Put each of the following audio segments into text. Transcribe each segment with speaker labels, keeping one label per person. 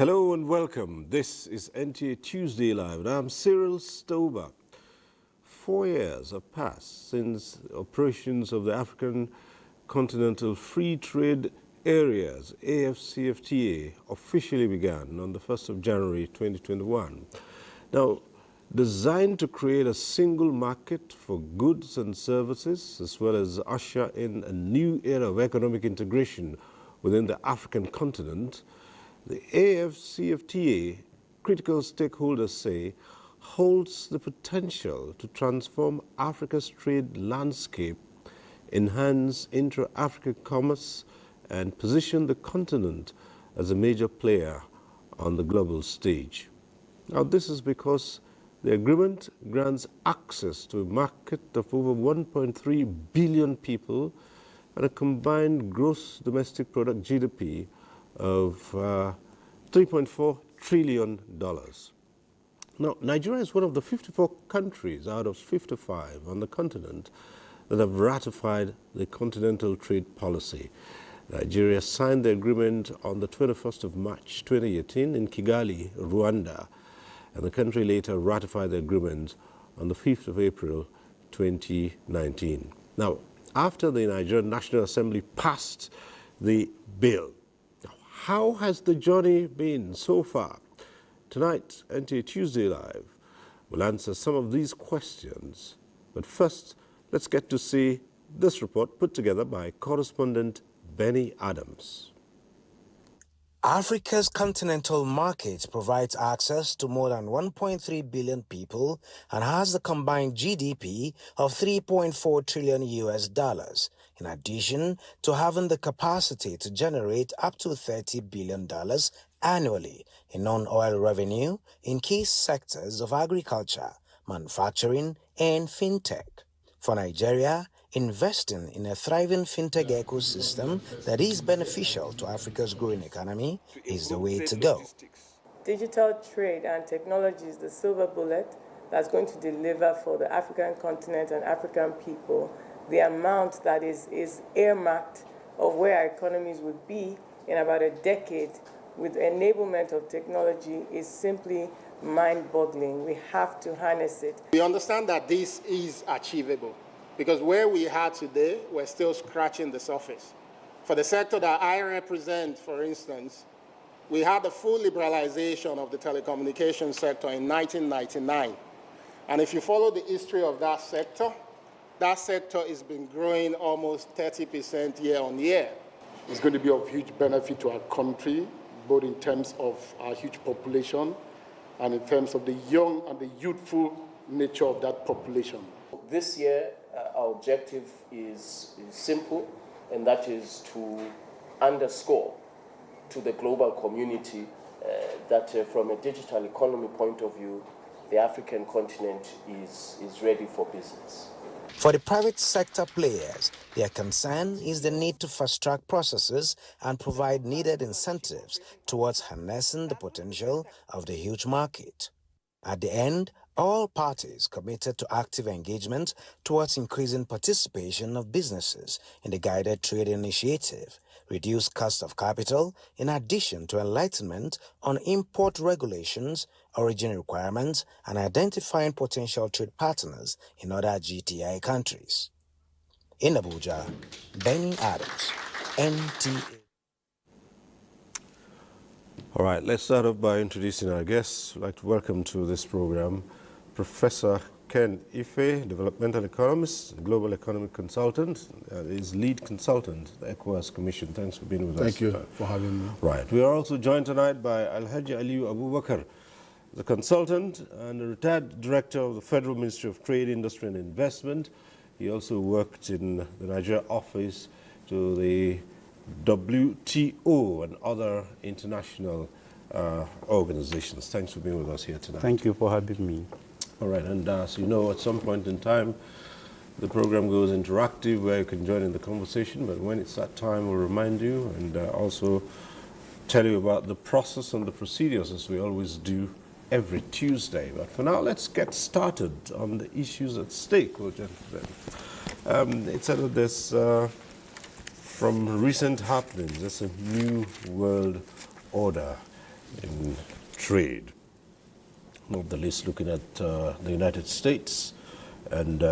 Speaker 1: Hello and welcome. This is NTA Tuesday Live, and I'm Cyril Stober. 4 years have passed since operations of the African Continental Free Trade Areas, AFCFTA, officially began on the 1st of January 2021. Now, designed to create a single market for goods and services, as well as usher in a new era of economic integration within the African continent, the AFCFTA, critical stakeholders say, holds the potential to transform Africa's trade landscape, enhance intra-African commerce, and position the continent as a major player on the global stage. Now, this is because the agreement grants access to a market of over 1.3 billion people and a combined gross domestic product GDP of $3.4 trillion. Now, Nigeria is one of the 54 countries out of 55 on the continent that have ratified the Continental Trade Policy. Nigeria signed the agreement on the 21st of March 2018 in Kigali, Rwanda, and the country later ratified the agreement on the 5th of April 2019. Now, after the Nigerian National Assembly passed the bill, how has the journey been so far? Tonight, NTA Tuesday Live will answer some of these questions. But first, let's get to see this report put together by correspondent Benny Adams.
Speaker 2: Africa's continental market provides access to more than 1.3 billion people and has the combined GDP of $3.4 trillion in addition to having the capacity to generate up to $30 billion annually in non-oil revenue in key sectors of agriculture, manufacturing, and fintech. For Nigeria, investing in a thriving fintech ecosystem that is beneficial to Africa's growing economy is the way to go.
Speaker 3: Digital trade and technology is the silver bullet that's going to deliver for the African continent and African people the amount that is earmarked of where our economies would be in about a decade with enablement of technology is simply mind-boggling. We have to harness it.
Speaker 4: We understand that this is achievable because where we are today, we're still scratching the surface. For the sector that I represent, for instance, we had the full liberalization of the telecommunications sector in 1999. And if you follow the history of that sector has been growing almost 30% year on year.
Speaker 5: It's going to be of huge benefit to our country, both in terms of our huge population and in terms of the young and the youthful nature of that population.
Speaker 6: This year, our objective is simple, and that is to underscore to the global community that from a digital economy point of view, the African continent is ready for business.
Speaker 2: For the private sector players, their concern is the need to fast-track processes and provide needed incentives towards harnessing the potential of the huge market. At the end, all parties committed to active engagement towards increasing participation of businesses in the guided trade initiative, reduced cost of capital, in addition to enlightenment on import regulations, origin requirements, and identifying potential trade partners in other GTI countries. In Abuja, Benny Adams, NTA.
Speaker 1: All right, let's start off by introducing our guests. I'd like to welcome to this program Professor Ken Ife, developmental economist, global economic consultant, is lead consultant at the ECOWAS Commission. Thanks for being with us.
Speaker 5: Thank you for having me.
Speaker 1: Right. We are also joined tonight by Alhaji Aliyu Abubakar, the consultant and a retired director of the Federal Ministry of Trade, Industry and Investment. He also worked in the Nigeria office to the WTO and other international organizations. Thanks for being with us here tonight.
Speaker 7: Thank you for having me.
Speaker 1: All right, and as you know, at some point in time, the program goes interactive where you can join in the conversation, but when it's that time, we'll remind you and also tell you about the process and the procedures as we always do every Tuesday. But for now, let's get started on the issues at stake, gentlemen. It's out of this, from recent happenings, there's a new world order in trade. Not the least looking at the United States. And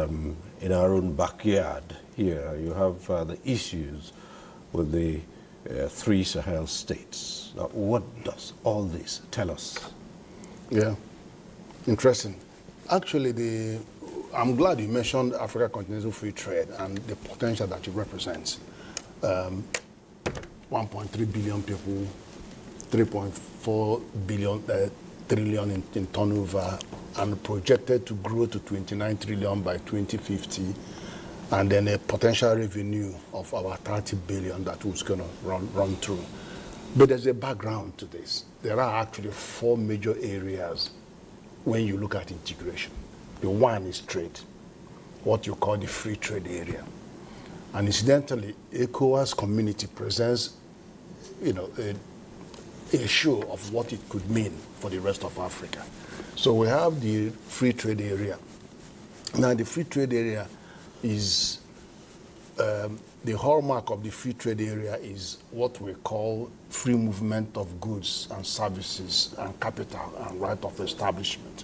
Speaker 1: in our own backyard here, you have the issues with the 3 Sahel states. Now, what does all this tell us?
Speaker 5: Yeah, interesting. Actually, I'm glad you mentioned Africa Continental Free Trade and the potential that it represents. 1.3 billion people, 3.4 trillion in turnover, and projected to grow to 29 trillion by 2050, and then a potential revenue of about 30 billion that was going to run through. But there's a background to this. There are actually 4 major areas when you look at integration. The one is trade, what you call the free trade area. And incidentally, ECOWAS community presents, a show of what it could mean for the rest of Africa. So we have the free trade area. Now, the free trade area is, the hallmark of the free trade area is what we call free movement of goods and services and capital and right of establishment,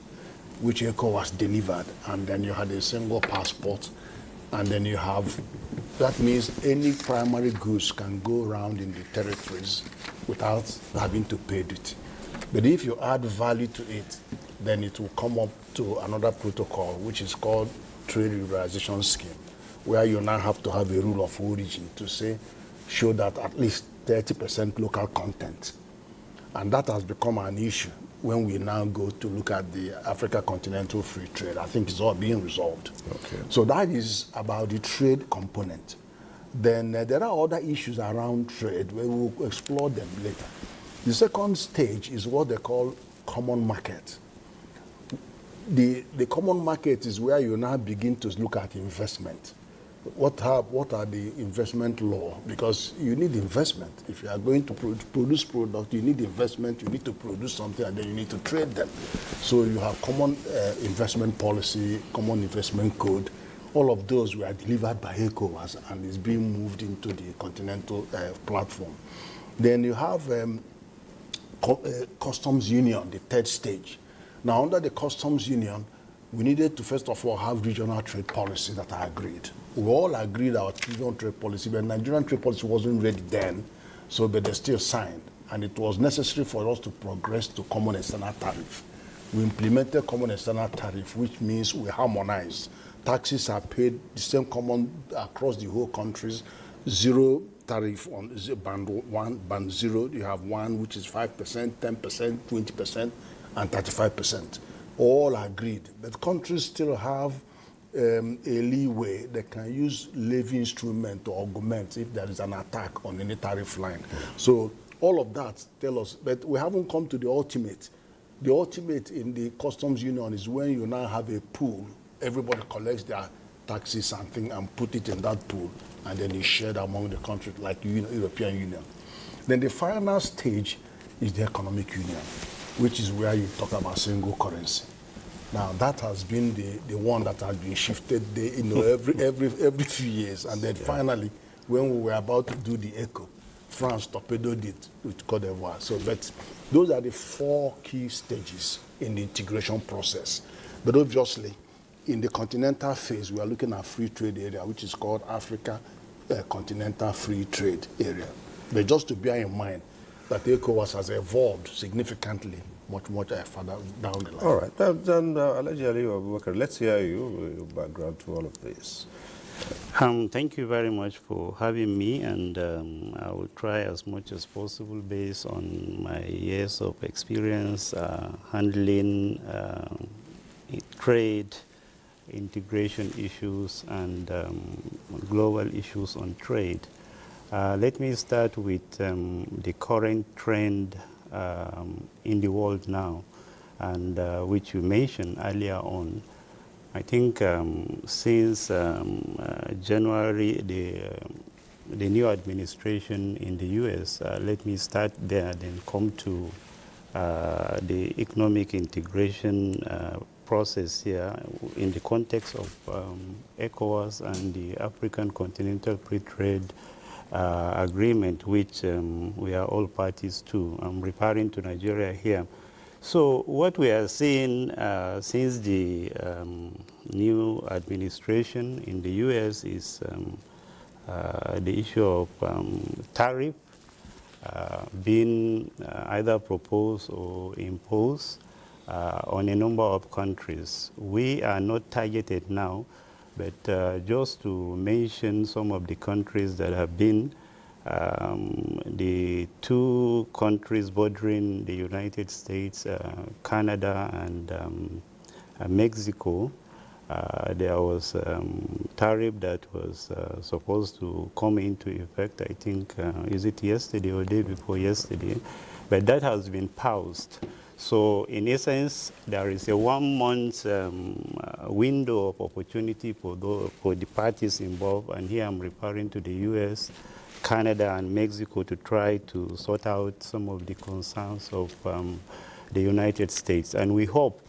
Speaker 5: which ECOWAS delivered. And then you had a single passport, and then you have, that means any primary goods can go around in the territories without having to pay duty. But if you add value to it, then it will come up to another protocol, which is called Trade Liberalization Scheme, where you now have to have a rule of origin to show that at least 30% local content. And that has become an issue when we now go to look at the Africa Continental Free Trade. I think it's all being resolved.
Speaker 1: Okay.
Speaker 5: So that is about the trade component. Then there are other issues around trade where we'll explore them later. The second stage is what they call common market. The common market is where you now begin to look at investment. What are the investment law? Because you need investment. If you are going to produce product, you need investment, you need to produce something, and then you need to trade them. So you have common investment policy, common investment code. All of those were delivered by ECOWAS and is being moved into the continental platform. Then you have customs union, the third stage. Now, under the customs union, we needed to first of all have regional trade policy that are agreed. We all agreed our regional trade policy, but Nigerian trade policy wasn't ready then, but they still signed. And it was necessary for us to progress to common external tariff. We implemented common external tariff, which means we harmonized. Taxes are paid the same common across the whole countries, 0 tariff on band 1, band 0, you have 1, which is 5%, 10%, 20%, and 35%. All agreed. But countries still have a leeway. They can use levy instrument to augment if there is an attack on any tariff line. So all of that tell us, but we haven't come to the ultimate. The ultimate in the customs union is when you now have a pool. Everybody collects their taxes and things and put it in that pool, and then it's shared among the countries like European Union. Then the final stage is the economic union, which is where you talk about single currency. Now that has been the one that has been shifted every few years, and then finally, when we were about to do the ECO, France torpedoed it with Côte d'Ivoire. So, but those are the 4 key stages in the integration process. But obviously, in the continental phase, we are looking at free trade area, which is called Africa Continental Free Trade Area. But just to bear in mind that ECOWAS has evolved significantly much further down the line.
Speaker 1: All right, then Alhaji Aliyu Abubakar, let's hear your background to all of this.
Speaker 7: Thank you very much for having me, and I will try as much as possible based on my years of experience handling trade, integration issues, and global issues on trade. Let me start with the current trend in the world now, and which you mentioned earlier on. I think since January, the new administration in the U.S., let me start there, then come to the economic integration process here in the context of ECOWAS and the African Continental Free Trade agreement, which we are all parties to. I'm referring to Nigeria here. So what we are seeing since the new administration in the U.S. is the issue of tariff being either proposed or imposed on a number of countries. We are not targeted now, but just to mention some of the countries that have been, the two countries bordering the United States, Canada and Mexico, there was tariff that was supposed to come into effect, I think, is it yesterday or day before yesterday? But that has been paused. So in essence, there is a 1 month window of opportunity for the parties involved, and here I'm referring to the US, Canada and Mexico, to try to sort out some of the concerns of the United States. And we hope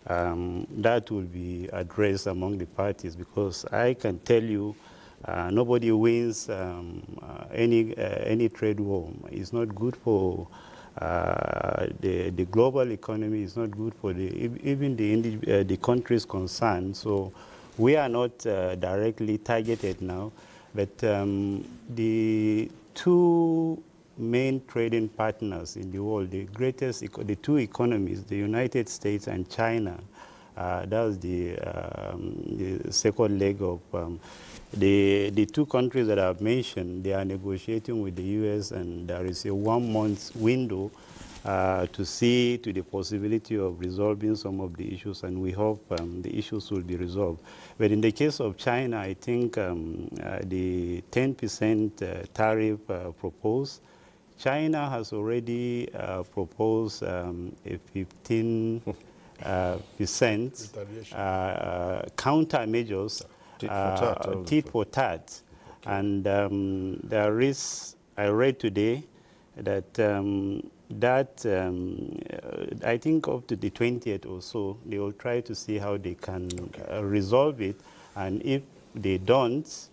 Speaker 7: that will be addressed among the parties, because I can tell you nobody wins any trade war. It's not good for the global economy, is not good for even the countries concerned. So we are not directly targeted now, but the two main trading partners in the world, the two economies, the United States and China, that's the second leg of the two countries that I've mentioned. They are negotiating with the U.S., and there is a 1 month window to see to the possibility of resolving some of the issues, and we hope the issues will be resolved. But in the case of China, I think the 10% tariff proposed, China has already proposed a 15% countermeasures, tit for tat. Okay. And there is, I read today that I think up to the 20th or so, they will try to see how they can resolve it. And if they don't,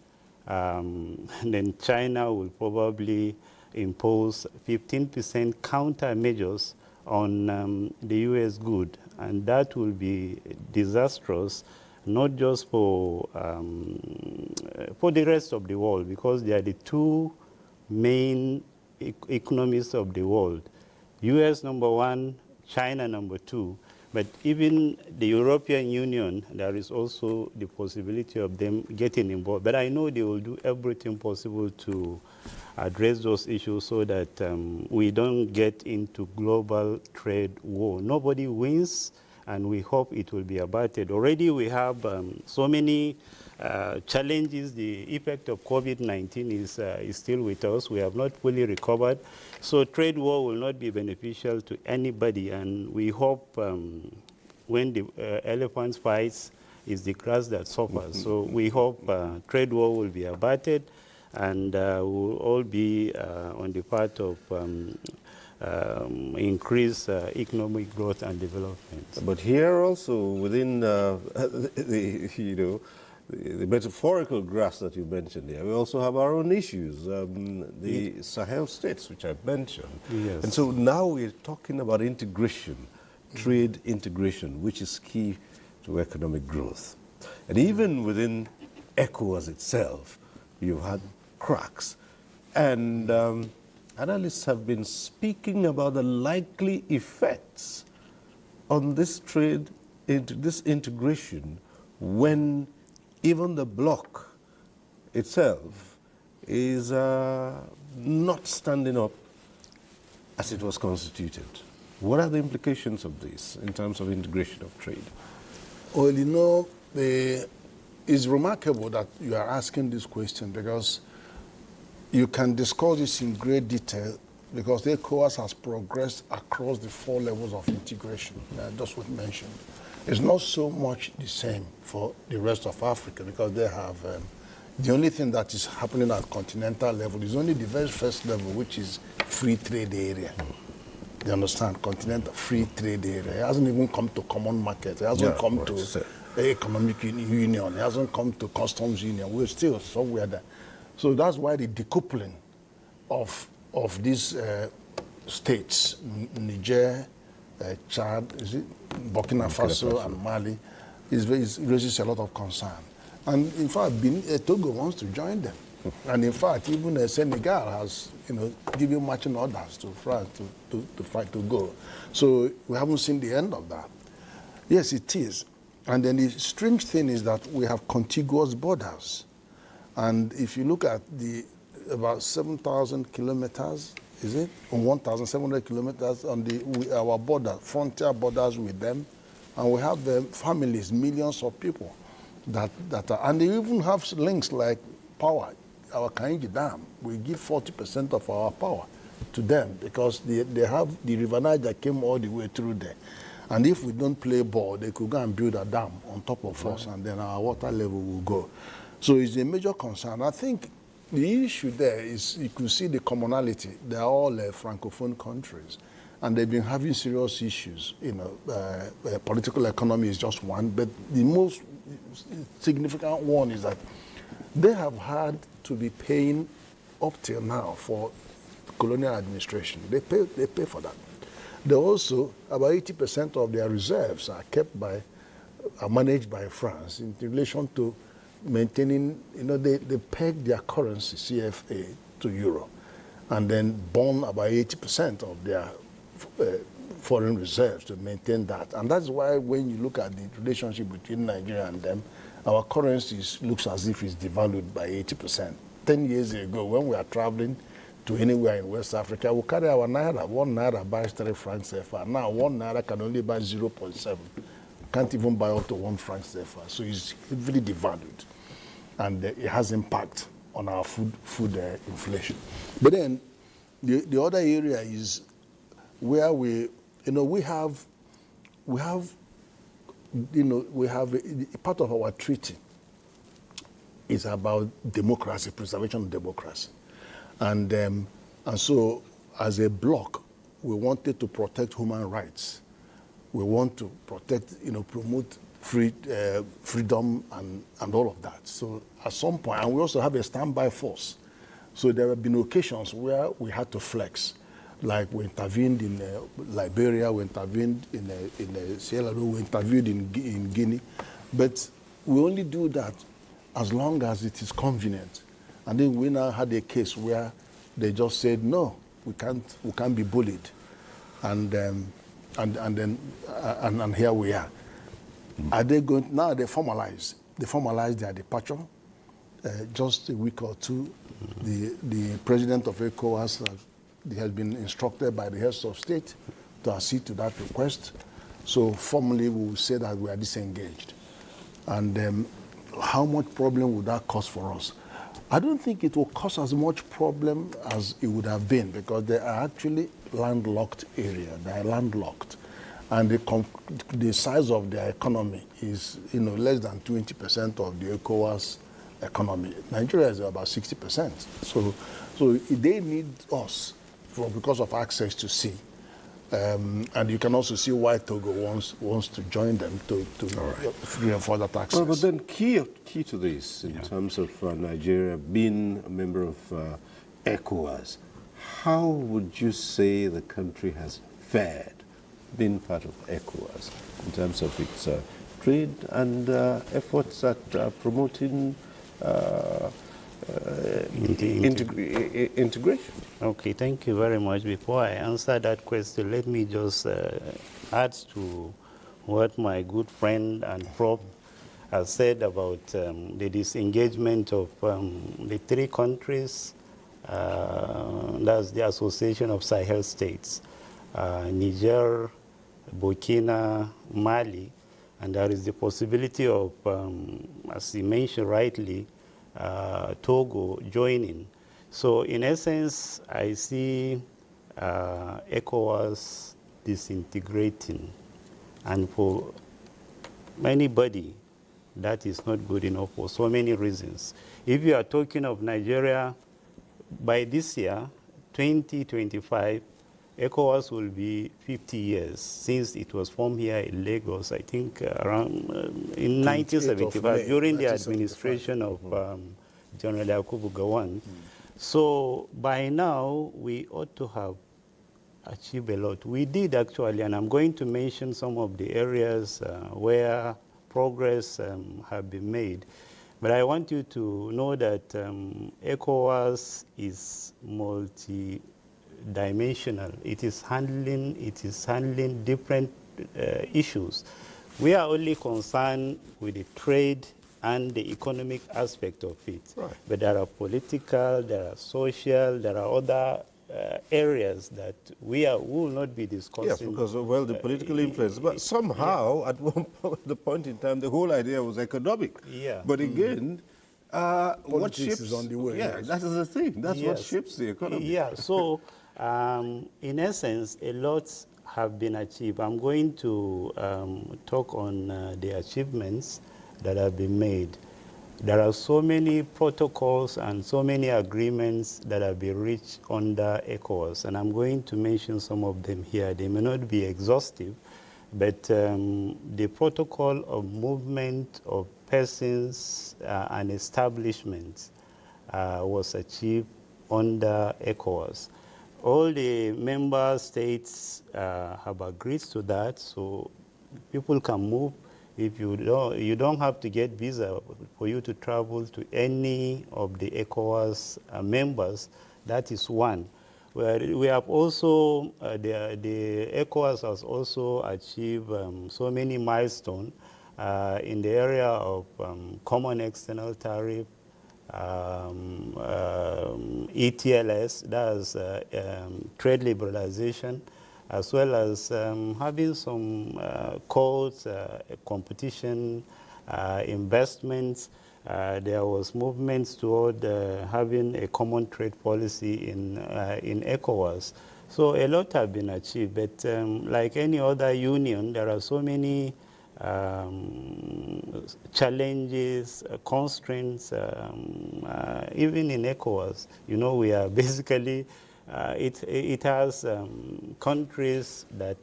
Speaker 7: then China will probably impose 15% countermeasures on the U.S. good. And that will be disastrous, not just for the rest of the world, because they are the two main economies of the world. U.S. number one, China number two. But even the European Union, there is also the possibility of them getting involved. But I know they will do everything possible to address those issues so that we don't get into global trade war. Nobody wins, and we hope it will be abated. Already we have so many challenges. The effect of COVID-19 is still with us. We have not fully recovered. So trade war will not be beneficial to anybody, and we hope when the elephants fights, it's the grass that suffers. So we hope trade war will be abated, and we'll all be on the path of increased economic growth and development.
Speaker 1: But here also, within the metaphorical grass that you mentioned here, we also have our own issues, the Sahel states, which I mentioned.
Speaker 7: Yes.
Speaker 1: And so now we're talking about integration, trade integration, which is key to economic growth. And even within ECOWAS itself, you've had cracks. And analysts have been speaking about the likely effects on this trade, into this integration, when even the bloc itself is not standing up as it was constituted. What are the implications of this in terms of integration of trade?
Speaker 5: Well, you know, it's remarkable that you are asking this question, because you can discuss this in great detail, because the ECOWAS has progressed across the 4 levels of integration. That's what you mentioned. It's not so much the same for the rest of Africa, because they have the only thing that is happening at continental level is only the very first level, which is free trade area. You understand? Continental free trade area. It hasn't even come to common market. It hasn't come to economic union. It hasn't come to customs union. We're still somewhere there. So that's why the decoupling of these states, Niger, Chad, is it Burkina Faso, and Mali, raises a lot of concern. And in fact, Togo wants to join them. And in fact, even Senegal has, given marching orders to France to fight to go. So we haven't seen the end of that. Yes, it is. And then the strange thing is that we have contiguous borders. And if you look at about 7,000 kilometers, is it? On 1,700 kilometers on our border, frontier borders with them. And we have families, millions of people that are, and they even have links like power. Our Kainji Dam, we give 40% of our power to them because they have the River Niger came all the way through there. And if we don't play ball, they could go and build a dam on top of us, and then our water level will go. So it's a major concern. I think the issue there is you could see the commonality. They are all Francophone countries, and they've been having serious issues. Political economy is just one, but the most significant one is that they have had to be paying up till now for colonial administration. They pay for that. They also, about 80% of their reserves are managed by France in relation to maintaining, they peg their currency, CFA, to euro, and then bond about 80% of their foreign reserves to maintain that. And that's why when you look at the relationship between Nigeria and them, our currency looks as if it's devalued by 80%. 10 years ago, when we are traveling to anywhere in West Africa, we carry our naira. 1 naira buys 3 francs CFA. Now, 1 naira can only buy 0.7. Can't even buy up to 1 franc CFA. So it's heavily devalued. And it has impact on our food inflation. But then, the other area is where we have part of our treaty is about democracy, preservation of democracy. And so, as a bloc, we wanted to protect human rights. We want to protect, promote freedom and all of that. So at some point, and we also have a standby force. So there have been occasions where we had to flex. Like we intervened in Liberia, we intervened in Sierra Leone, we intervened in Guinea. But we only do that as long as it is convenient. And then we now had a case where they just said, no, we can't be bullied. And here we are. Are they going, now they formalize their departure. Just a week or two, the president of ECOWAS has been instructed by the heads of state to accede to that request. So formally, we will say that we are disengaged. And how much problem would that cause for us? I don't think it will cause as much problem as it would have been because they are actually landlocked area. They are landlocked. And the size of their economy is less than 20% of the ECOWAS economy. Nigeria is about 60%. So they need us because of access to sea. And you can also see why Togo wants to join them to reinforce that access.
Speaker 1: Well, but then key to this in terms of Nigeria being a member of ECOWAS, how would you say the country has fared being part of ECOWAS in terms of its trade and efforts at promoting integration?
Speaker 7: Okay, thank you very much. Before I answer that question, let me just add to what my good friend and Prof has said about the disengagement of the 3 countries. That's the Association of Sahel States, Niger, Burkina, Mali, and there is the possibility of, as he mentioned rightly, Togo joining. So in essence, I see ECOWAS disintegrating. And for anybody, that is not good enough for so many reasons. If you are talking of Nigeria, by this year, 2025, ECOWAS will be 50 years since it was formed here in Lagos, I think around in 1975, during the administration of General Yakubu Gowon. So by now, we ought to have achieved a lot. We did actually, and I'm going to mention some of the areas where progress have been made. But I want you to know that ECOWAS is multi-dimensional. It is handling different issues. We are only concerned with the trade and the economic aspect of it.
Speaker 1: Right.
Speaker 7: But there are political, there are social, there are other areas that we will not be discussing.
Speaker 1: Yes, because of, well, the political influence. But somehow, at the point in time, the whole idea was economic.
Speaker 7: Yeah.
Speaker 1: But again, what
Speaker 5: Politics
Speaker 1: shapes
Speaker 5: is on the way,
Speaker 1: Yeah,
Speaker 5: yes.
Speaker 1: that is the thing. That's what
Speaker 7: Yes.
Speaker 1: shapes the economy.
Speaker 7: Yeah, so in essence, a lot have been achieved. I'm going to talk on the achievements that have been made. There are so many protocols and so many agreements that have been reached under ECOWAS, and I'm going to mention some of them here. They may not be exhaustive, but the protocol of movement of persons and establishments was achieved under ECOWAS. All the member states have agreed to that, so people can move. If you don't have to get visa for you to travel to any of the ECOWAS members. That is one. We have also, the ECOWAS has also achieved so many milestones in the area of common external tariff, ETLS, that's trade liberalization, as well as having some codes, competition, investments. There was movements toward having a common trade policy in ECOWAS. So a lot have been achieved, but like any other union, there are so many challenges, constraints, even in ECOWAS. You know, we are basically, it has countries that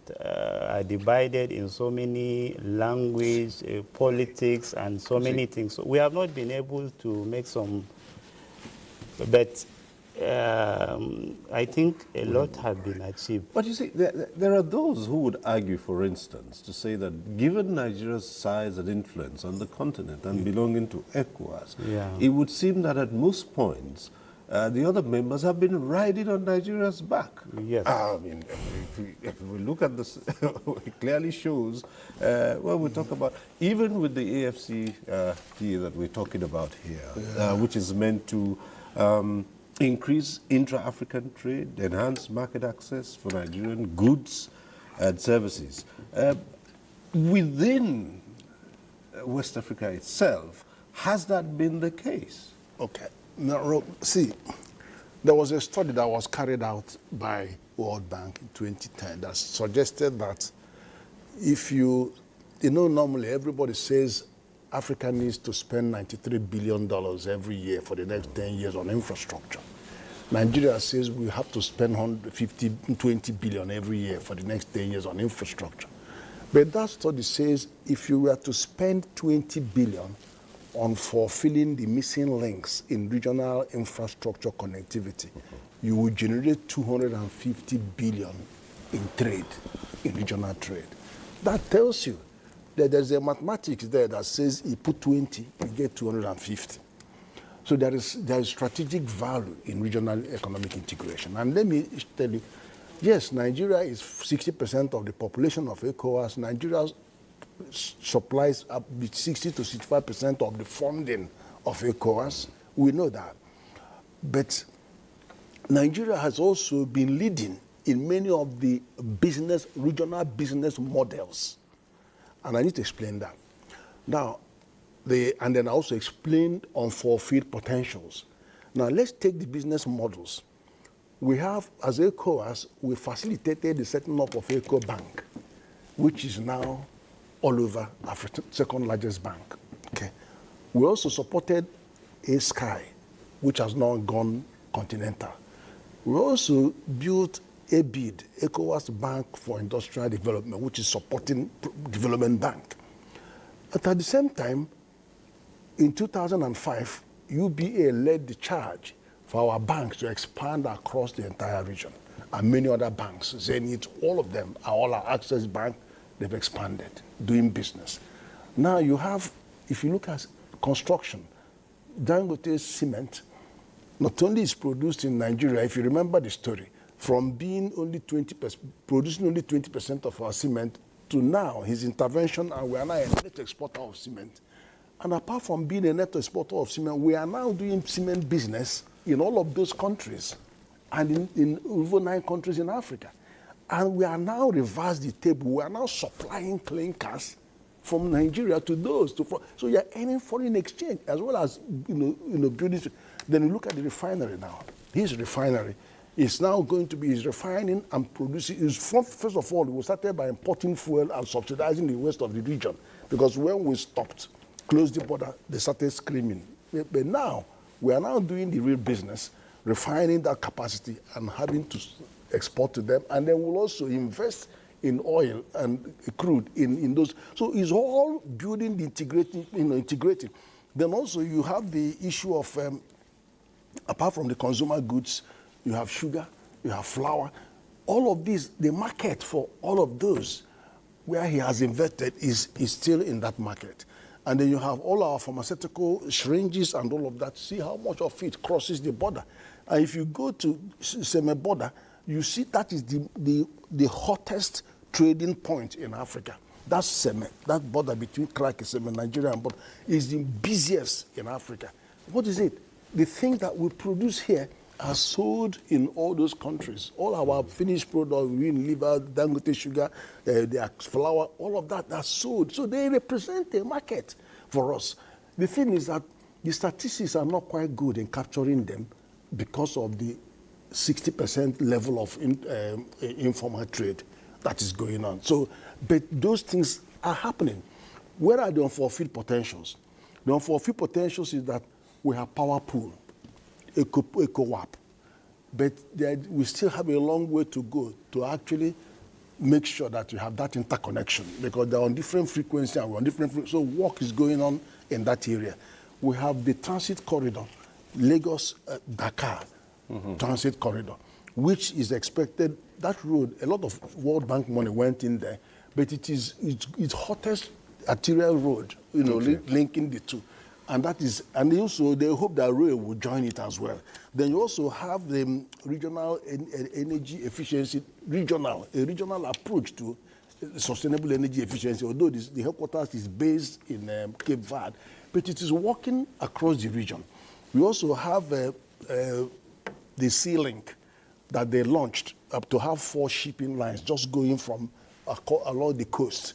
Speaker 7: are divided in so many language, politics, and so many things. So we have not been able to make some, but I think a lot have been achieved.
Speaker 1: But you see, there are those who would argue, for instance, to say that given Nigeria's size and influence on the continent and belonging to ECOWAS, it would seem that at most points, the other members have been riding on Nigeria's back.
Speaker 7: Yes.
Speaker 1: I mean, if we look at this, it clearly shows, well, we talk about, even with the AFCT that we're talking about here, which is meant to increase intra-African trade, enhance market access for Nigerian goods and services. Within West Africa itself, has that been the case?
Speaker 5: Okay. Now, see, there was a study that was carried out by World Bank in 2010 that suggested that if you know, normally everybody says Africa needs to spend $93 billion every year for the next 10 years on infrastructure. Nigeria says we have to spend 20 billion every year for the next 10 years on infrastructure. But that study says if you were to spend 20 billion on fulfilling the missing links in regional infrastructure connectivity, you would generate 250 billion in trade, in regional trade. That tells you that there's a mathematics there that says you put 20, you get 250. So there is strategic value in regional economic integration. And let me tell you, yes, Nigeria is 60% of the population of ECOWAS. Nigeria supplies up with 60 to 65% of the funding of ECOWAS. We know that. But Nigeria has also been leading in many of the regional business models. And I need to explain that. Now, and then I also explained unfulfilled potentials. Now, let's take the business models. We have, as ECOWAS, we facilitated the setting up of ECO Bank, which is now all over Africa, second largest bank. Okay. We also supported ASKY, which has now gone continental. We also built ABID, ECOWAS Bank for Industrial Development, which is supporting Development Bank. But at the same time, in 2005, UBA led the charge for our banks to expand across the entire region. And many other banks, Zenith, all of them, all our Access Bank, they've expanded, doing business. Now you have, if you look at construction, Dangote cement, not only is produced in Nigeria, if you remember the story, from being only 20%, producing only 20% of our cement to now, his intervention, and we are now a net exporter of cement. And apart from being a net exporter of cement, we are now doing cement business in all of those countries and in over 9 countries in Africa. And we are now reversed the table. We are now supplying clinkers from Nigeria to those. So you are earning foreign exchange as well as building. Then you look at the refinery now. His refinery is now going to be refining and producing. First of all, we started by importing fuel and subsidizing the waste of the region, because when we stopped, closed the border, they started screaming. But now, we are now doing the real business, refining that capacity and having to export to them. And then we'll also invest in oil and crude in those. So it's all building the integrating. Then also you have the issue of, apart from the consumer goods, you have sugar, you have flour. All of these, the market for all of those where he has invested is still in that market. And then you have all our pharmaceutical syringes and all of that. See how much of it crosses the border. And if you go to Seme border, you see that is the hottest trading point in Africa. That's Seme, that border between Krake, Seme, Nigeria, and border is the busiest in Africa. What is it? The things that we produce here are sold in all those countries. All our finished products, liver, Dangote sugar, their flour, all of that are sold. So they represent a market for us. The thing is that the statistics are not quite good in capturing them because of the 60% level of informal trade that is going on. So, but those things are happening. Where are the unfulfilled potentials? The unfulfilled potentials is that we have power pool, ECOWAP, but we still have a long way to go to actually make sure that you have that interconnection, because they're on different frequencies and we're on different frequencies. So work is going on in that area. We have the transit corridor, Lagos-Dakar transit corridor, which is expected. That road, a lot of World Bank money went in there, but it's hottest arterial road, linking the two. And that is, and also they hope that rail will join it as well. Then you also have the regional energy efficiency, a regional approach to sustainable energy efficiency, although the headquarters is based in Cape Verde, but it is working across the region. We also have the Sea Link that they launched up to have 4 shipping lines just going from along the coast,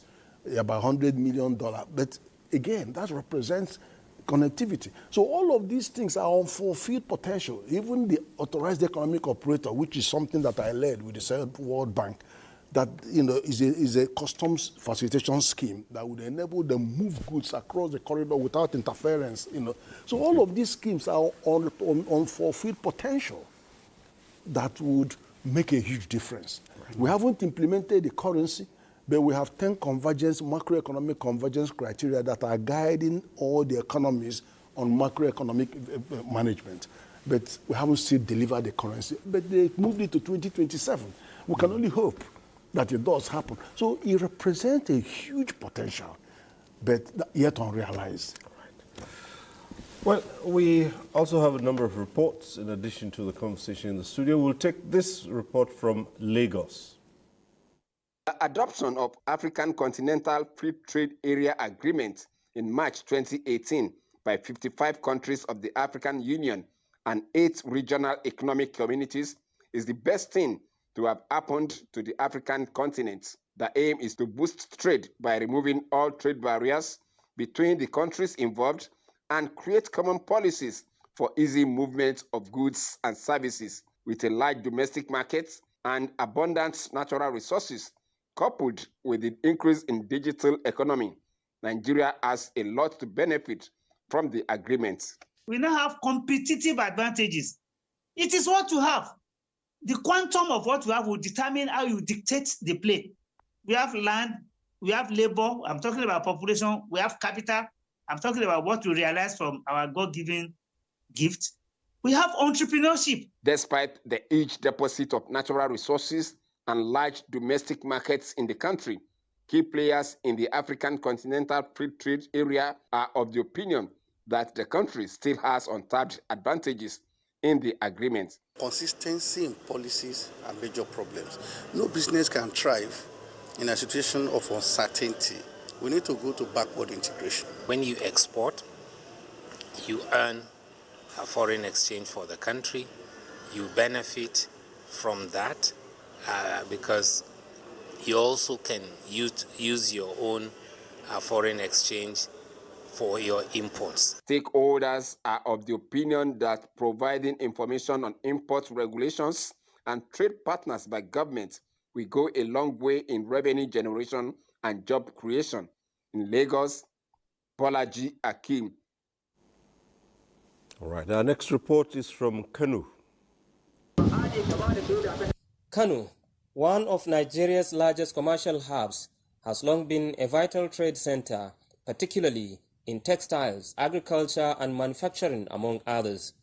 Speaker 5: about $100 million. But again, that represents connectivity. So all of these things are unfulfilled potential. Even the authorized economic operator, which is something that I led with the World Bank, that is a customs facilitation scheme that would enable them to move goods across the corridor without interference. So all of these schemes are on unfulfilled potential that would make a huge difference. Right. We haven't implemented the currency, but we have 10 macroeconomic convergence criteria that are guiding all the economies on macroeconomic management. But we haven't still delivered the currency. But they moved it to 2027. We can only hope that it does happen. So it represents a huge potential, but yet unrealized.
Speaker 1: Well, we also have a number of reports in addition to the conversation in the studio. We'll take this report from Lagos.
Speaker 8: The adoption of African Continental Free Trade Area Agreement in March 2018 by 55 countries of the African Union and 8 regional economic communities is the best thing to have happened to the African continent. The aim is to boost trade by removing all trade barriers between the countries involved and create common policies for easy movement of goods and services. With a large domestic market and abundant natural resources, coupled with the increase in digital economy, Nigeria has a lot to benefit from the agreement.
Speaker 9: We now have competitive advantages. It is what you have. The quantum of what you have will determine how you dictate the play. We have land, we have labor, I'm talking about population, we have capital, I'm talking about what we realize from our God-given gift. We have entrepreneurship.
Speaker 8: Despite the huge deposit of natural resources and large domestic markets in the country, key players in the African Continental Free Trade Area are of the opinion that the country still has untapped advantages in the agreement.
Speaker 10: Consistency in policies are major problems. No business can thrive in a situation of uncertainty. We need to go to backward integration.
Speaker 11: When you export, you earn a foreign exchange for the country. You benefit from that because you also can use your own foreign exchange for your imports.
Speaker 8: Stakeholders are of the opinion that providing information on import regulations and trade partners by government will go a long way in revenue generation and job creation. In Lagos, Bolaji Akim.
Speaker 1: All right, our next report is from Kano.
Speaker 12: Kano, one of Nigeria's largest commercial hubs, has long been a vital trade center, particularly in textiles, agriculture, and manufacturing, among others.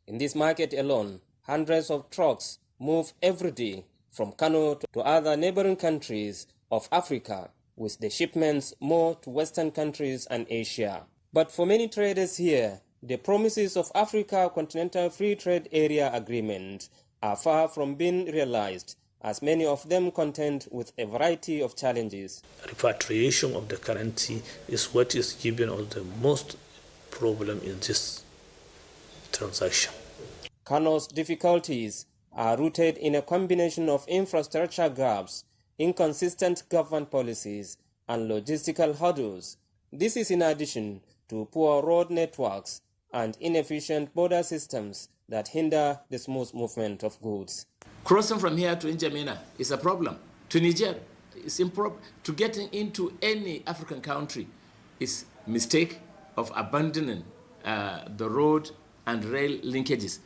Speaker 12: In this market alone, hundreds of trucks move every day from Kano to other neighboring countries of Africa, with the shipments more to Western countries and Asia. But for many traders here, the promises of Africa Continental Free Trade Area Agreement are far from being realized, as many of them contend with a variety of challenges.
Speaker 13: Repatriation of the currency is what is giving us the most problem in this transaction.
Speaker 12: Kano's difficulties are rooted in a combination of infrastructure gaps, inconsistent government policies, and logistical hurdles. This is in addition to poor road networks and inefficient border systems that hinder the smooth movement of goods.
Speaker 14: Crossing from here to N'Djamena is a problem. To Niger, it's improper. To getting into any African country is mistake of abandoning the road and rail linkages.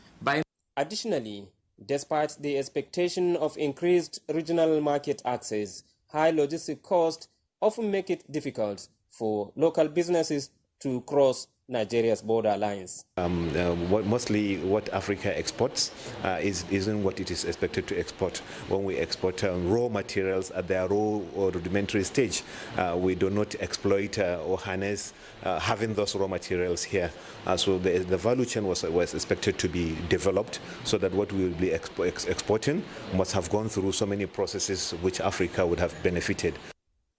Speaker 12: Additionally, despite the expectation of increased regional market access, high logistic costs often make it difficult for local businesses to cross Nigeria's border lines.
Speaker 15: Mostly what Africa exports isn't what it is expected to export. When we export raw materials at their raw or rudimentary stage, we do not exploit or harness having those raw materials here. So the value chain was expected to be developed so that what we will be exporting must have gone through so many processes which Africa would have benefited.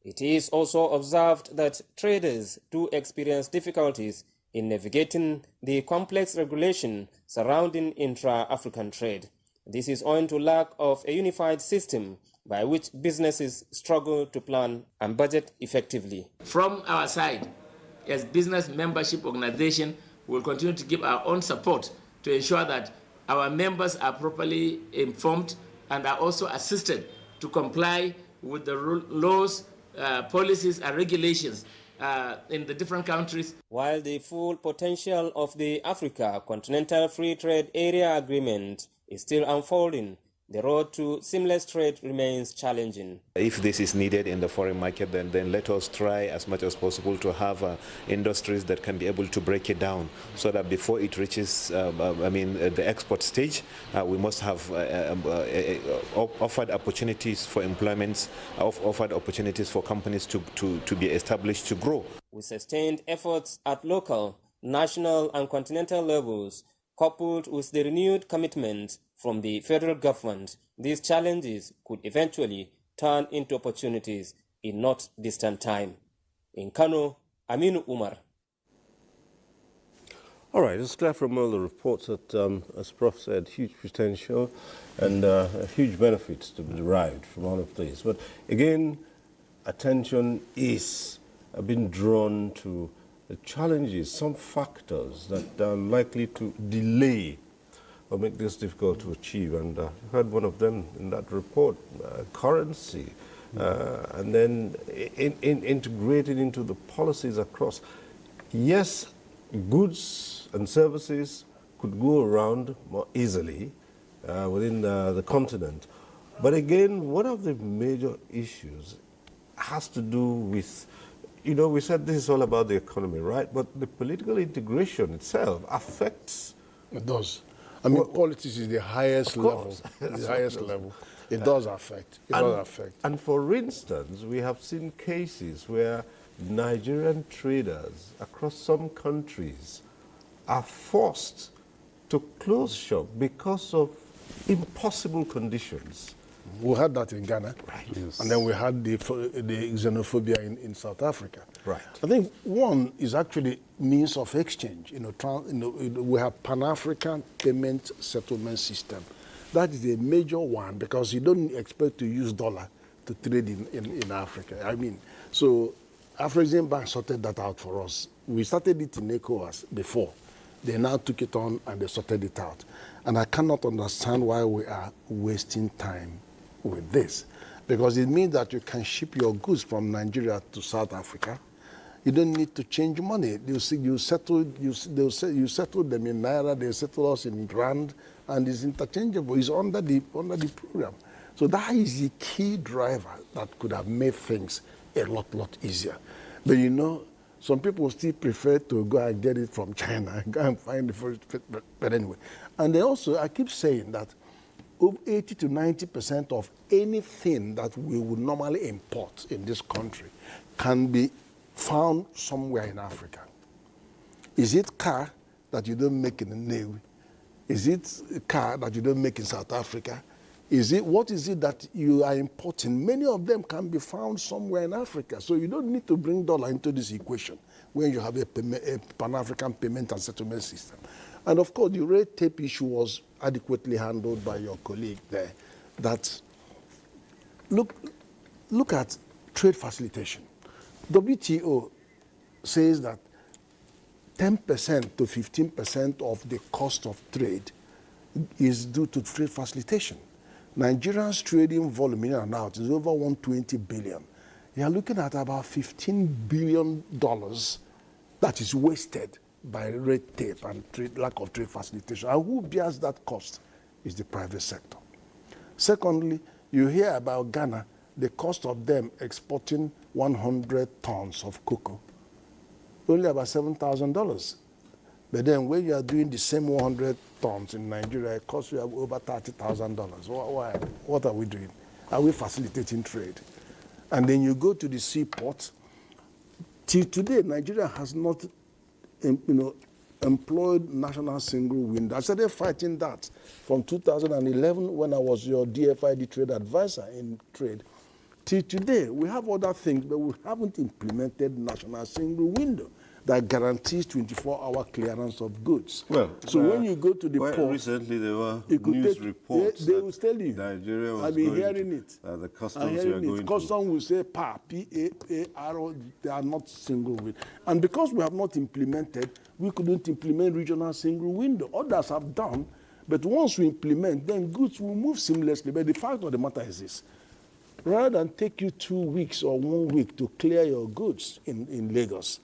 Speaker 12: It is also observed that traders do experience difficulties in navigating the complex regulation surrounding intra-African trade. This is owing to lack of a unified system by which businesses struggle to plan and budget effectively.
Speaker 14: From our side, as business membership organization, we will continue to give our own support to ensure that our members are properly informed and are also assisted to comply with the laws, policies and regulations in the different countries.
Speaker 12: While the full potential of the Africa Continental Free Trade Area Agreement is still unfolding, the road to seamless trade remains challenging.
Speaker 15: If this is needed in the foreign market, then let us try as much as possible to have industries that can be able to break it down so that before it reaches the export stage, we must have offered opportunities for employment, offered opportunities for companies to be established, to grow.
Speaker 12: With sustained efforts at local, national and continental levels, coupled with the renewed commitment from the federal government, these challenges could eventually turn into opportunities in not distant time. In Kano, Aminu Umar.
Speaker 1: All right, it's clear from all the reports that, as Prof said, huge potential and huge benefits to be derived from all of this. But again, attention is being drawn to the challenges, some factors that are likely to delay or make this difficult to achieve. And I heard one of them in that report, currency, and then integrated into the policies across. Yes, goods and services could go around more easily within the continent. But again, one of the major issues has to do with you know, we said this is all about the economy, right? But the political integration itself affects...
Speaker 5: It does. I mean, politics is the highest level. The highest level. It does affect. It does affect.
Speaker 1: And for instance, we have seen cases where Nigerian traders across some countries are forced to close shop because of impossible conditions.
Speaker 5: We had that in Ghana,
Speaker 1: right.
Speaker 5: Yes. And then we had the xenophobia in South Africa.
Speaker 1: Right.
Speaker 5: I think one is actually means of exchange. We have Pan-African payment settlement system. That is a major one because you don't expect to use dollar to trade in Africa. I mean, so Afrexim Bank sorted that out for us. We started it in ECOWAS before. They now took it on and they sorted it out. And I cannot understand why we are wasting time with this. Because it means that you can ship your goods from Nigeria to South Africa. You don't need to change money. You settle them in Naira, they settle us in Rand, and it's interchangeable. It's under the program. So that is the key driver that could have made things a lot easier. But you know, some people still prefer to go and get it from China and go and find the first, but anyway. And they also, I keep saying that over 80 to 90% of anything that we would normally import in this country can be found somewhere in Africa. Is it car that you don't make in the Navy? Is it a car that you don't make in South Africa? What is it that you are importing? Many of them can be found somewhere in Africa. So you don't need to bring dollar into this equation when you have a Pan-African payment and settlement system. And of course, the red tape issue was adequately handled by your colleague there. That look at trade facilitation. WTO says that 10% to 15% of the cost of trade is due to trade facilitation. Nigeria's trading volume in and out is over 120 billion. You are looking at about $15 billion that is wasted by red tape and lack of trade facilitation. And who bears that cost is the private sector. Secondly, you hear about Ghana, the cost of them exporting 100 tons of cocoa, only about $7,000. But then when you are doing the same 100 tons in Nigeria, it costs you over $30,000. What are we doing? Are we facilitating trade? And then you go to the seaport. Till today, Nigeria has not employed national single window. I started fighting that from 2011 when I was your DFID trade advisor in trade. Till today, we have other things, but we haven't implemented national single window that guarantees 24-hour clearance of goods.
Speaker 1: Well,
Speaker 5: so when you go to the port,
Speaker 1: recently there were news reports
Speaker 5: they will tell you.
Speaker 1: Nigeria was
Speaker 5: I've been hearing it.
Speaker 1: The customs you are going to.
Speaker 5: Customs will say P-A-R-O, they are not single window. And because we have not implemented, we couldn't implement regional single window. Others have done, but once we implement, then goods will move seamlessly. But the fact of the matter is this. Rather than take you 2 weeks or 1 week to clear your goods in Lagos,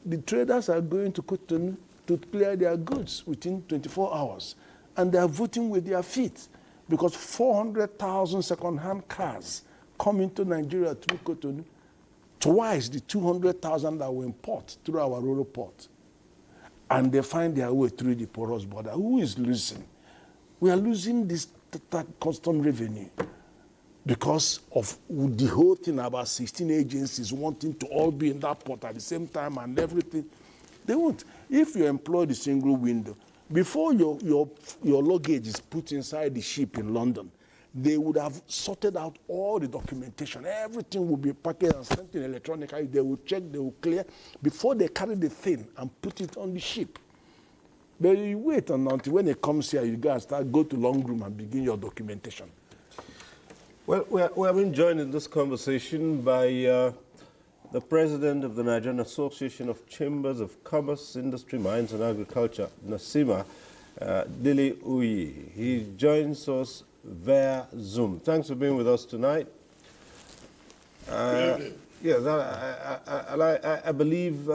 Speaker 5: the traders are going to Cotonou to clear their goods within 24 hours. And they are voting with their feet because 400,000 second-hand cars come into Nigeria through Cotonou, twice the 200,000 that we import through our rural port. And they find their way through the porous border. Who is losing? We are losing this custom revenue because of the whole thing about 16 agencies wanting to all be in that port at the same time and everything. They won't. If you employ the single window, before your luggage is put inside the ship in London, they would have sorted out all the documentation. Everything will be packaged and sent in electronically. They will check, they will clear before they carry the thing and put it on the ship. But you wait until when it comes here, you guys go to long room and begin your documentation.
Speaker 1: Well, we have been joined in this conversation by the president of the Nigerian Association of Chambers of Commerce, Industry, Mines and Agriculture, NASIMA, Dele Uyi. He joins us via Zoom. Thanks for being with us tonight. Yes, I believe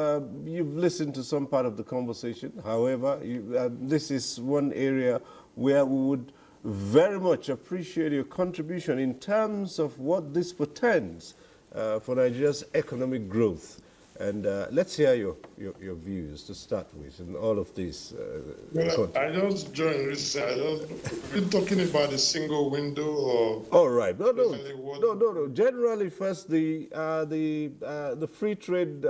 Speaker 1: you've listened to some part of the conversation. However, this is one area where we would very much appreciate your contribution in terms of what this portends for Nigeria's economic growth. And let's hear your views to start with in all of this.
Speaker 16: Well, I just joined recently. We've been talking about the single window or...
Speaker 1: All right. No. Generally, first, the free trade,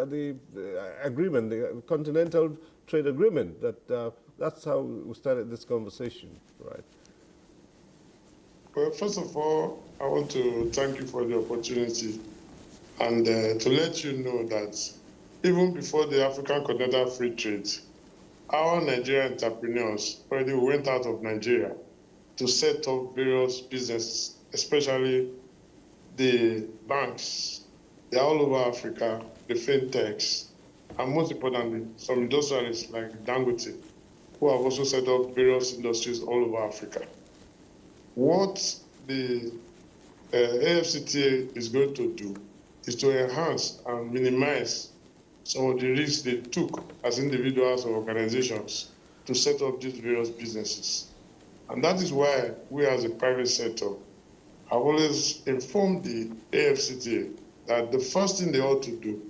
Speaker 1: agreement, the continental trade agreement, that's how we started this conversation, right?
Speaker 16: Well, first of all, I want to thank you for the opportunity and to let you know that even before the African Continental Free Trade, our Nigerian entrepreneurs already went out of Nigeria to set up various businesses, especially the banks. They're all over Africa, the fintechs, and most importantly, some industrialists like Dangote, who have also set up various industries all over Africa. What the AFCTA is going to do is to enhance and minimize some of the risks they took as individuals or organizations to set up these various businesses. And that is why we as a private sector have always informed the AFCTA that the first thing they ought to do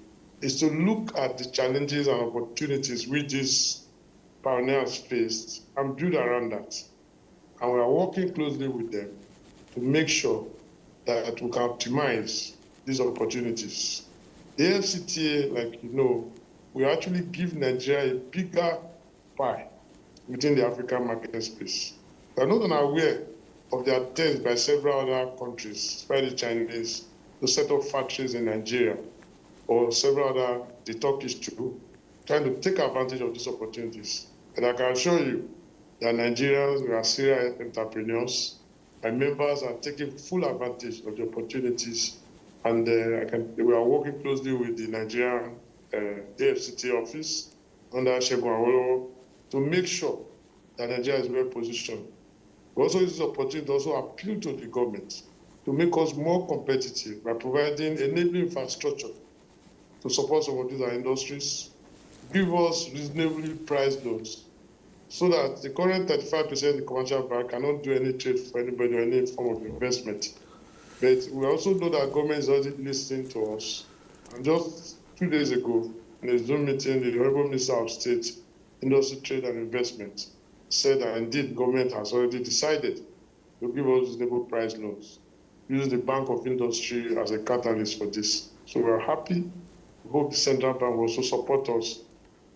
Speaker 16: is to look at the challenges and opportunities which these pioneers faced and build around that. And we are working closely with them to make sure that we can optimize these opportunities. The AFCTA, like you know, we actually give Nigeria a bigger pie within the African market space. We are not unaware of the attempts by several other countries, especially the Chinese, to set up factories in Nigeria, or several other, the Turkish too, trying to take advantage of these opportunities. And I can assure you that Nigerians, we are serious entrepreneurs, and members are taking full advantage of the opportunities. And we are working closely with the Nigerian AFCTA office under Segun Awolowo to make sure that Nigeria is well positioned. We also use this opportunity to also appeal to the government to make us more competitive by providing enabling infrastructure to support some of these industries, give us reasonably priced loans, so that the current 35% the commercial bank cannot do any trade for anybody or any form of investment. But we also know that government is already listening to us. And just 2 days ago, in a Zoom meeting, the Honorable Minister of State, Industry, Trade and Investment said that indeed government has already decided to give us reasonable price loans, use the Bank of Industry as a catalyst for this. So we're happy. We hope the central bank will also support us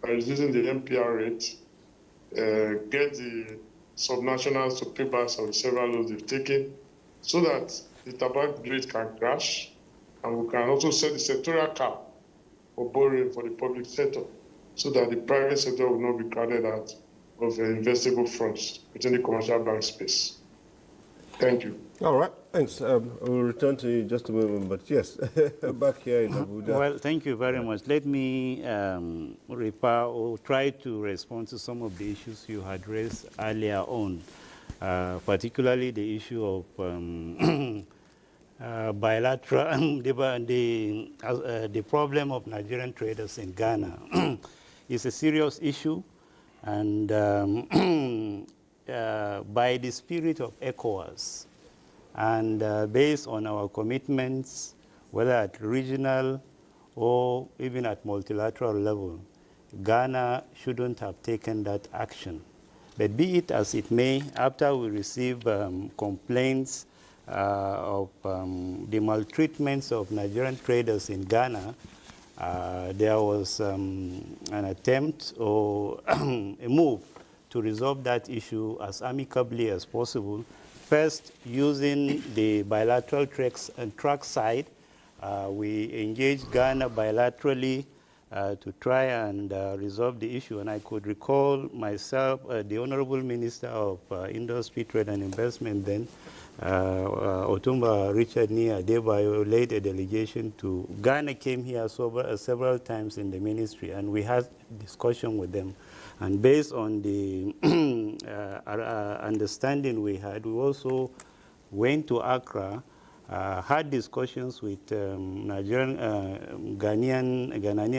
Speaker 16: by reducing the MPR rate, get the subnationals to pay back some several loans they've taken, so that the tobacco rate can crash, and we can also set the sectorial cap for borrowing for the public sector, so that the private sector will not be crowded out of investable funds within the commercial bank space. Thank you.
Speaker 1: All right, thanks. We'll return to you in just a moment, but yes, back here in Abuja.
Speaker 7: Well, thank you very much. Let me repair or try to respond to some of the issues you had raised earlier on, particularly the issue of bilateral, the problem of Nigerian traders in Ghana. It's a serious issue, and by the spirit of ECOWAS, and based on our commitments, whether at regional or even at multilateral level, Ghana shouldn't have taken that action. But be it as it may, after we receive complaints of the maltreatments of Nigerian traders in Ghana, there was an attempt or a move to resolve that issue as amicably as possible. First, using the bilateral track side, we engaged Ghana bilaterally to try and resolve the issue. And I could recall myself, the Honorable Minister of Industry, Trade and Investment then, Otumba Richard Nia Adebayo, led a delegation to Ghana, came here several times in the ministry, and we had discussion with them. And based on the understanding we had, we also went to Accra, had discussions with Ghanaian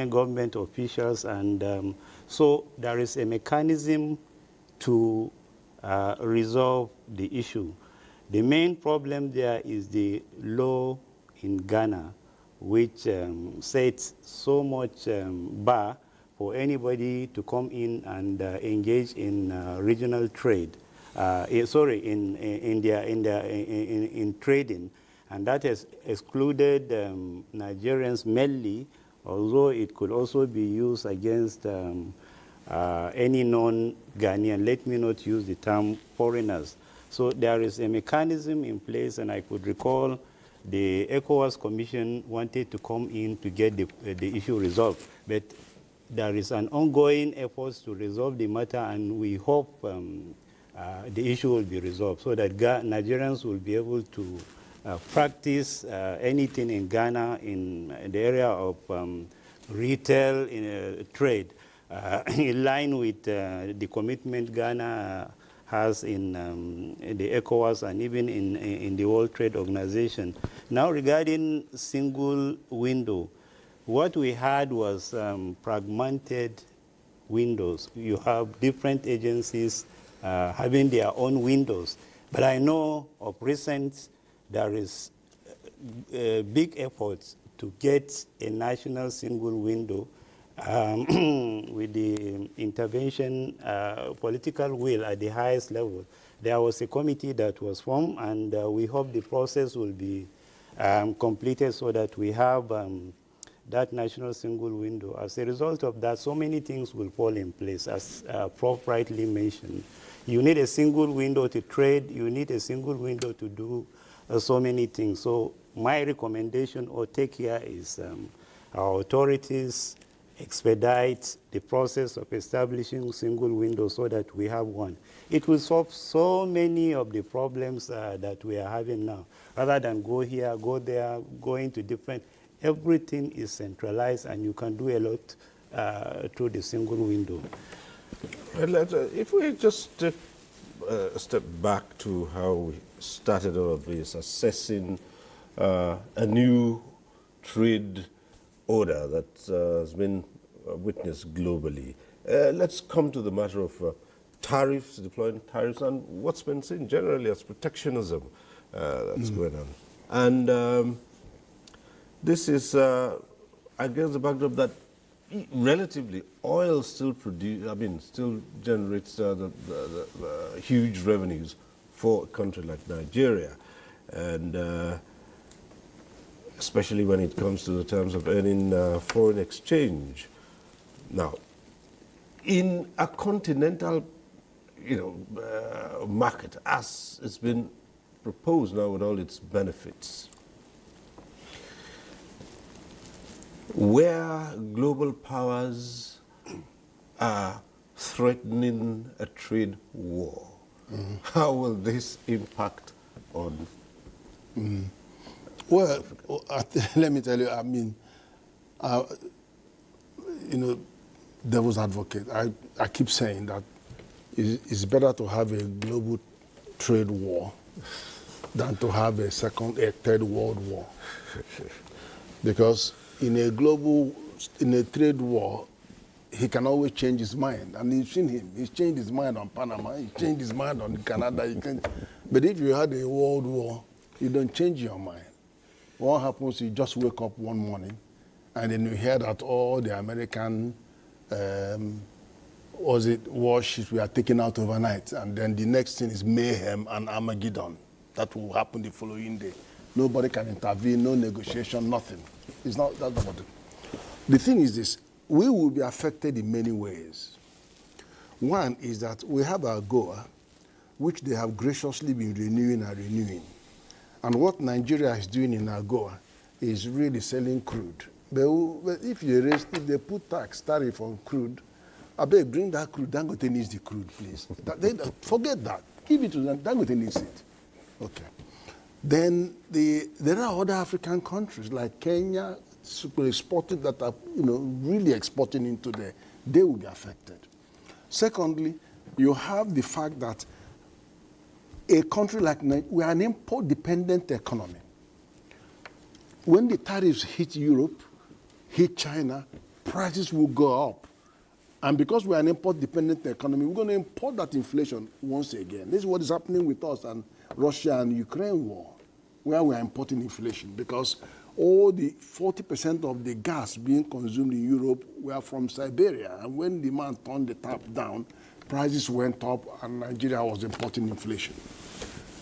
Speaker 7: government officials, and so there is a mechanism to resolve the issue. The main problem there is the law in Ghana which sets so much bar for anybody to come in and engage in regional trade. In trading, and that has excluded Nigerians mainly, although it could also be used against any non-Ghanaian. Let me not use the term foreigners. So there is a mechanism in place, and I could recall the ECOWAS Commission wanted to come in to get the issue resolved. But there is an ongoing effort to resolve the matter, and we hope the issue will be resolved so that Nigerians will be able to practice anything in Ghana in the area of retail trade, in line with the commitment Ghana has in the ECOWAS and even in the World Trade Organization. Now, regarding single window, what we had was fragmented windows. You have different agencies having their own windows. But I know of recent there is big efforts to get a national single window with the intervention, political will at the highest level. There was a committee that was formed, and we hope the process will be completed so that we have that national single window. As a result of that, so many things will fall in place, as Prof rightly mentioned. You need a single window to trade. You need a single window to do so many things. So my recommendation or take here is our authorities expedite the process of establishing single windows so that we have one. It will solve so many of the problems that we are having now. Rather than go here, go there, go into different, everything is centralized, and you can do a lot through the single window.
Speaker 1: If we just take a step back to how we started all of this, assessing a new trade order that has been witnessed globally. Let's come to the matter of tariffs, deploying tariffs, and what's been seen generally as protectionism that's going on. And this is against the backdrop that relatively oil still still generates the huge revenues for a country like Nigeria, and especially when it comes to the terms of earning foreign exchange. Now, in a continental, market, as it's been proposed now with all its benefits, where global powers are threatening a trade war, how will this impact on?
Speaker 5: Well, let me tell you, devil's advocate. I keep saying that it's better to have a global trade war than to have a third world war. Because in a trade war, he can always change his mind. And you've seen him. He's changed his mind on Panama. He changed his mind on Canada. But if you had a world war, you don't change your mind. What happens, you just wake up one morning, and then you hear that all the American warships were taken out overnight, and then the next thing is mayhem and Armageddon. That will happen the following day. Nobody can intervene, no negotiation, nothing. That's not what it. The thing is this, we will be affected in many ways. One is that we have our AGOA, which they have graciously been renewing and renewing. And what Nigeria is doing in AGOA is really selling crude. But if they put tariff on crude, I beg, bring that crude. Dangote needs the crude, please. Forget that. Give it to them. Dangote needs it. Okay. Then there are other African countries like Kenya, super exporting, that are really exporting into there. They will be affected. Secondly, you have the fact that a country like Nigeria, we are an import-dependent economy. When the tariffs hit Europe, hit China, prices will go up. And because we are an import-dependent economy, we're going to import that inflation once again. This is what is happening with us and Russia and Ukraine war. where we are importing inflation, because all the 40% of the gas being consumed in Europe were from Siberia. And when demand turned the tap down, prices went up and Nigeria was importing inflation.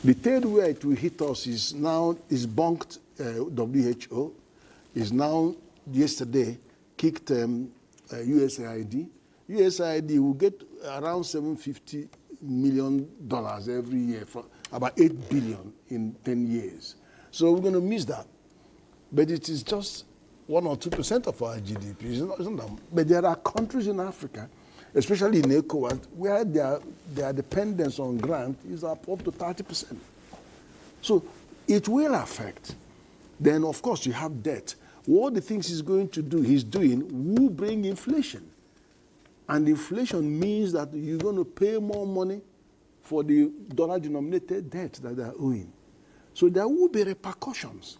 Speaker 5: The third way it will hit us is now, is bunked WHO, is now yesterday kicked USAID. USAID will get around $750 million every year, for about 8 billion in 10 years. So we're going to miss that. But it is just 1 or 2% of our GDP. Isn't that? But there are countries in Africa, especially in ECOWAS, where their dependence on grant is up to 30%. So it will affect. Then, of course, you have debt. What the things he's going to do, he's doing, will bring inflation. And inflation means that you're going to pay more money for the dollar-denominated debt that they're owing. So there will be repercussions.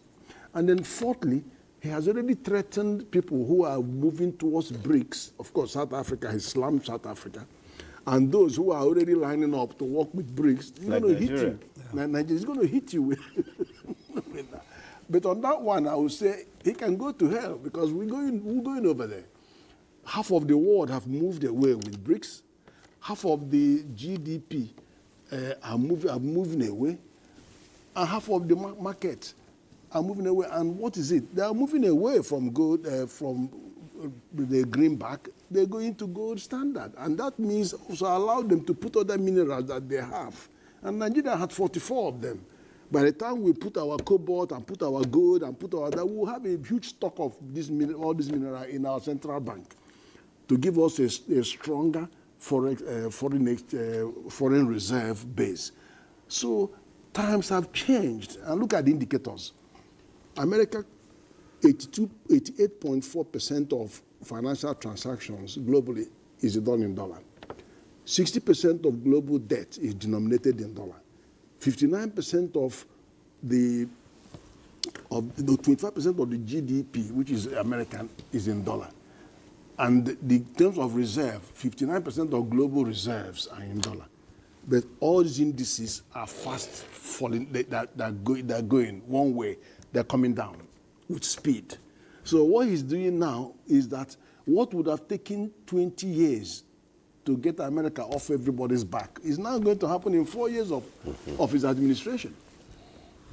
Speaker 5: And then fourthly, he has already threatened people who are moving towards BRICS. Of course, South Africa, he slammed South Africa. And those who are already lining up to work with BRICS, he's like going to hit you. Yeah. Nigeria is going to hit you with that. But on that one, I would say he can go to hell, because we're going over there. Half of the world have moved away with BRICS. Half of the GDP are moving away. And half of the market are moving away. And what is it? They are moving away from gold, from the greenback. They're going to gold standard. And that means also allow them to put other minerals that they have. And Nigeria had 44 of them. By the time we put our cobalt and put our gold and put our, we'll have a huge stock of all these minerals in our central bank to give us a stronger foreign reserve base. So times have changed. And look at the indicators. America, 88.4% of financial transactions globally is done in dollar. 60% of global debt is denominated in dollar. 59% of the 25% of the GDP, which is American, is in dollar. And in terms of reserve, 59% of global reserves are in dollar. But all these indices are fast falling. They're going one way. They're coming down with speed. So what he's doing now is that what would have taken 20 years to get America off everybody's back is now going to happen in 4 years of his administration.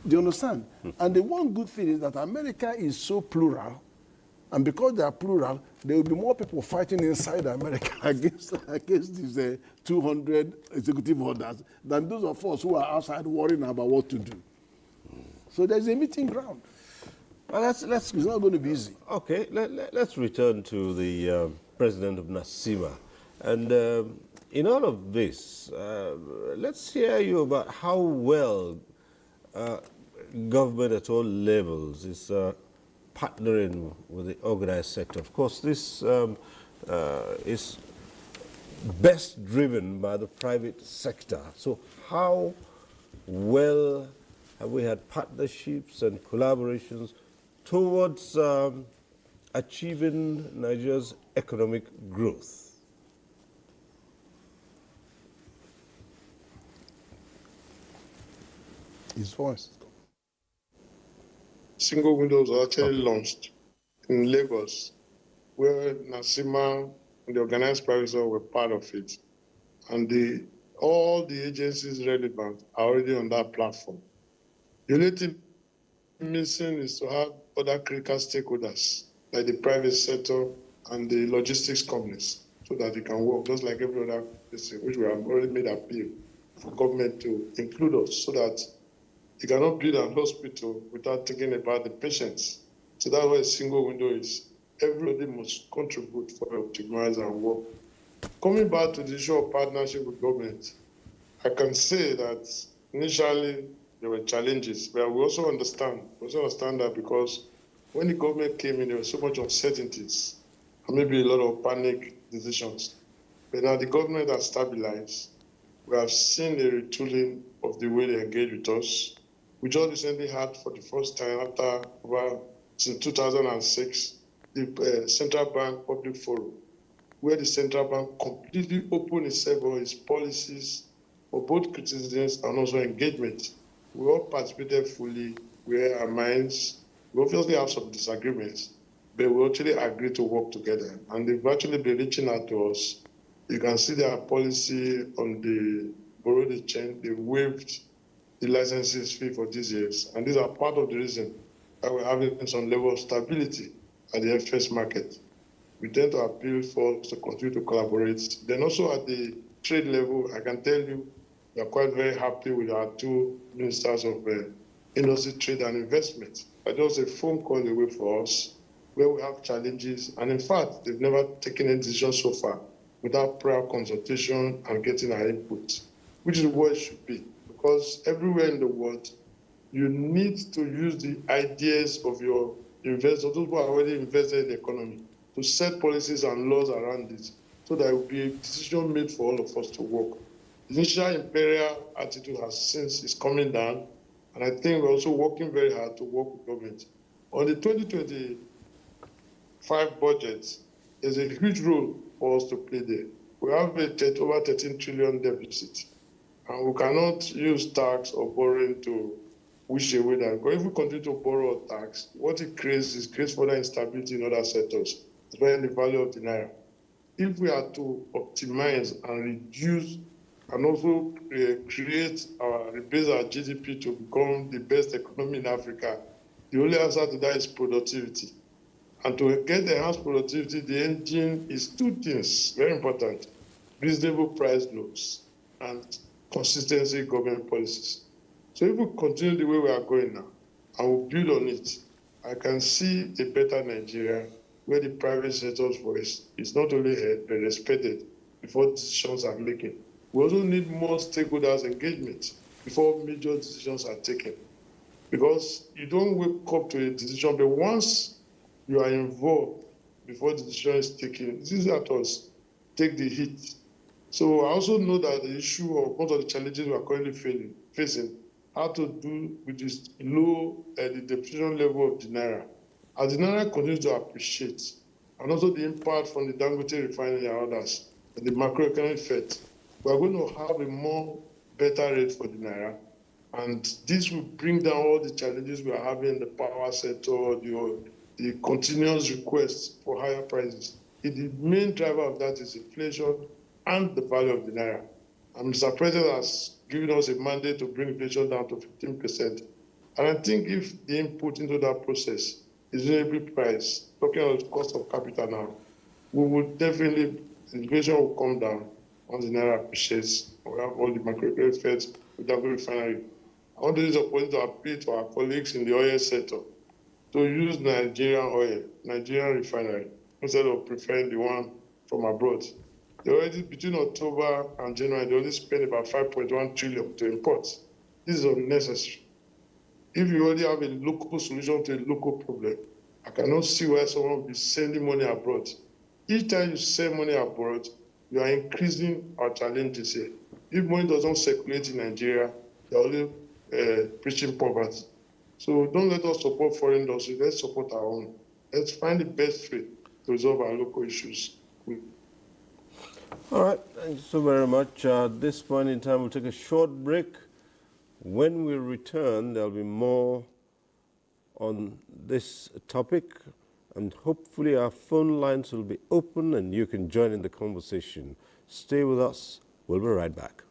Speaker 5: Do you understand? And the one good thing is that America is so plural, and because they are plural, there will be more people fighting inside America against these 200 executive orders than those of us who are outside worrying about what to do. So there's a meeting ground. Well, it's not going to be easy.
Speaker 1: Okay, let's return to the president of NASIMA. And in all of this, let's hear you about how well government at all levels is partnering with the organized sector. Of course, this is best driven by the private sector. So how well have we had partnerships and collaborations towards achieving Nigeria's economic growth?
Speaker 5: His voice.
Speaker 16: Single windows were actually launched in Lagos, where NASIMA and the organized private sector were part of it. And all the agencies relevant are already on that platform. The only thing missing is to have other critical stakeholders, like the private sector and the logistics companies, so that they can work just like every other person, which we have already made appeal for government to include us, so that you cannot build an hospital without thinking about the patients. So that's why a single window is. Everybody must contribute for optimize and work. Coming back to the issue of partnership with government, I can say that initially there were challenges, but we also understand that because when the government came in, there was so much uncertainties and maybe a lot of panic decisions. But now the government has stabilized. We have seen a retooling of the way they engage with us. We just recently had, for the first time since 2006, the Central Bank Public Forum, where the Central Bank completely opened itself on its policies for both criticisms and also engagement. We all participated fully where our minds, we obviously have some disagreements, but we actually agree to work together. And they've actually been reaching out to us. You can see their policy on the borrow the chain. They waived the licenses fee for these years. And these are part of the reason why we're having some level of stability at the FS market. We tend to appeal for us to continue to collaborate. Then also at the trade level, I can tell you, we are quite very happy with our two ministers of industry, trade and investment. But just a phone call away for us where we have challenges. And in fact, they've never taken any decision so far without prior consultation and getting our input, which is what it should be. Because everywhere in the world, you need to use the ideas of your investors, those who are already invested in the economy, to set policies and laws around it so that it will be a decision made for all of us to work. The initial imperial attitude is coming down, and I think we're also working very hard to work with government. On the 2025 budget, there's a huge role for us to play there. We have over 13 trillion deficit, and we cannot use tax or borrowing to wish away that. Because if we continue to borrow or tax, what it creates is further instability in other sectors, especially the value of the naira. If we are to optimize and reduce and also rebase our GDP to become the best economy in Africa, the only answer to that is productivity. And to get enhanced productivity, the engine is two things, very important: reasonable price laws and consistency government policies. So if we continue the way we are going now, and we build on it, I can see a better Nigeria where the private sector's voice is not only heard, but respected before decisions are making. We also need more stakeholders' engagement before major decisions are taken. Because you don't wake up to a decision, but once you are involved before the decision is taken, it's easier to us take the hit. So I also know that the issue of most of the challenges we are currently facing how to do with this low the depreciation level of the naira. As the naira continues to appreciate, and also the impact from the Dangote refinery and others, and the macroeconomic effect, we are going to have a more better rate for the naira. And this will bring down all the challenges we are having in the power sector, the continuous request for higher prices. The main driver of that is inflation and the value of the naira. And Mr. President has given us a mandate to bring inflation down to 15%. And I think if the input into that process is reasonably priced, talking about the cost of capital now, we would definitely, inflation will come down once the naira appreciates. We have all the macroeconomic effects with that refinery. I want to use the opportunity to appeal to our colleagues in the oil sector to use Nigerian oil, Nigerian refinery, instead of preferring the one from abroad. They already, between October and January, they already spent about 5.1 trillion to import. This is unnecessary. If you already have a local solution to a local problem, I cannot see why someone will be sending money abroad. Each time you send money abroad, you are increasing our challenges here. If money doesn't circulate in Nigeria, they're only preaching poverty. So don't let us support foreign industry, let's support our own. Let's find the best way to resolve our local issues.
Speaker 1: All right, thank you so very much. At this point in time, we'll take a short break. When we return, there'll be more on this topic, and hopefully our phone lines will be open and you can join in the conversation. Stay with us. We'll be right back.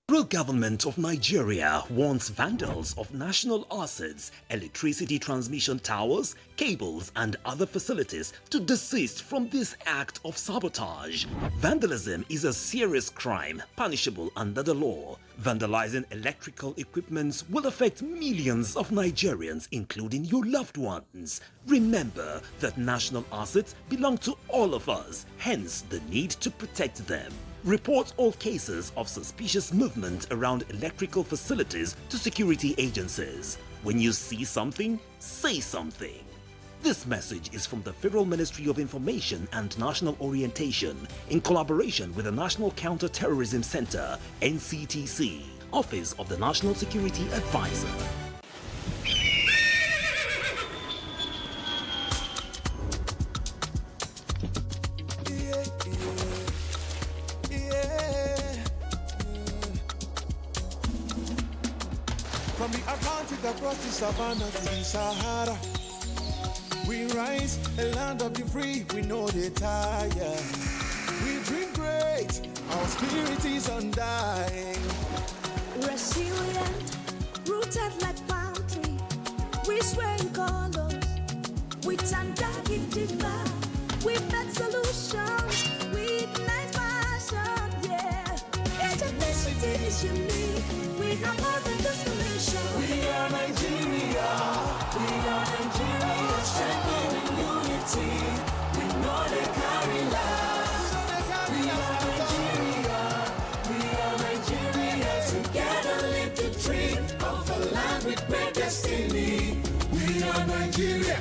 Speaker 17: The federal government of Nigeria warns vandals of national assets, electricity transmission towers, cables, and other facilities to desist from this act of sabotage. Vandalism is a serious crime punishable under the law. Vandalizing electrical equipment will affect millions of Nigerians, including your loved ones. Remember that national assets belong to all of us, hence the need to protect them. Report all cases of suspicious movement around electrical facilities to security agencies. When you see something, say something. This message is from the Federal Ministry of Information and National Orientation in collaboration with the National Counter-Terrorism Center, NCTC, Office of the National Security Advisor.
Speaker 18: From the Atlantic across the savannah to the Sahara. We rise, a land of the free, we know they tire. We dream great, our spirit is undying.
Speaker 19: Resilient, rooted like palm tree. We sway in colors, with undoubted demand. We make solutions, we ignite passion, yeah. Ethnicity is unique, we are more than just a nation.
Speaker 18: We are Nigeria, strengthened in unity. We know they carry lives. We are Nigeria, together live the dream of a land with great destiny. We are Nigeria.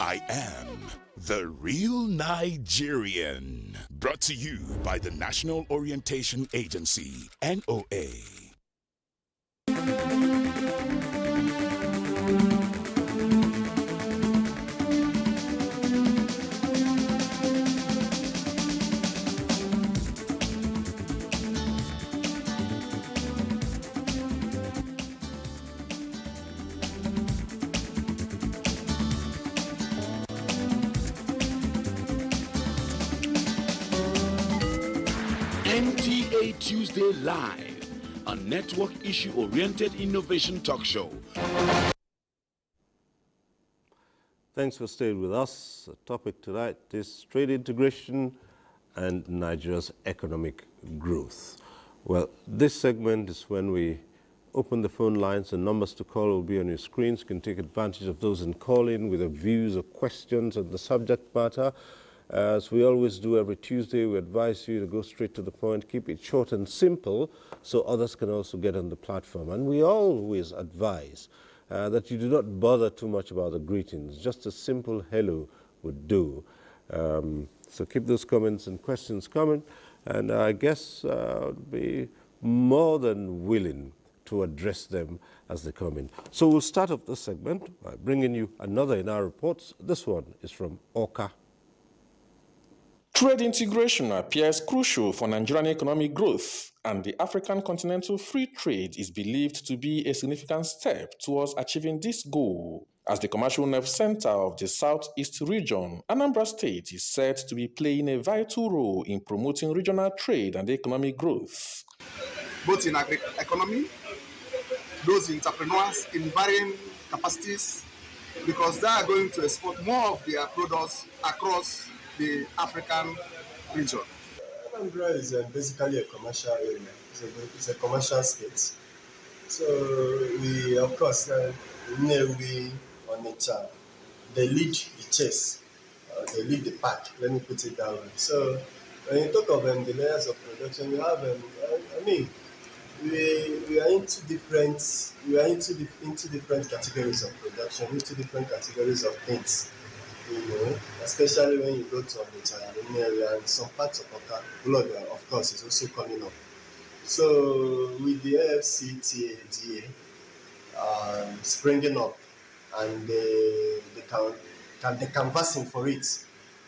Speaker 20: I am the real Nigerian. Brought to you by the National Orientation Agency, NOA. NTA Tuesday Live, a network issue-oriented innovation talk show.
Speaker 1: Thanks for staying with us. The topic tonight is trade integration and Nigeria's economic growth. Well, this segment is when we open the phone lines. The numbers to call will be on your screens. You can take advantage of those and call in with your views or questions on the subject matter. As we always do every Tuesday, we advise you to go straight to the point, keep it short and simple so others can also get on the platform. And we always advise that you do not bother too much about the greetings. Just a simple hello would do. So keep those comments and questions coming, and I guess I'll be more than willing to address them as they come in. So we'll start off this segment by bringing you another in our reports. This one is from Oka.
Speaker 21: Trade integration appears crucial for Nigerian economic growth, and the African Continental Free Trade is believed to be a significant step towards achieving this goal. As the commercial nerve center of the Southeast region, Anambra State is said to be playing a vital role in promoting regional trade and economic growth.
Speaker 22: Both in economy, those entrepreneurs in varying capacities, because they are going to export more of their products across the African region.
Speaker 23: Anambra is basically a commercial area. It's a commercial state. So we, of course, Nnewi, Onitsha, they lead the chase. They lead the pack. Let me put it that way. So when you talk of the layers of production, you have, we are into different categories of production, into different categories of things. You know, especially when you go to the area and some parts of Oka, blood, of course, is also coming up. So with the AFCTA springing up and the canvassing for it,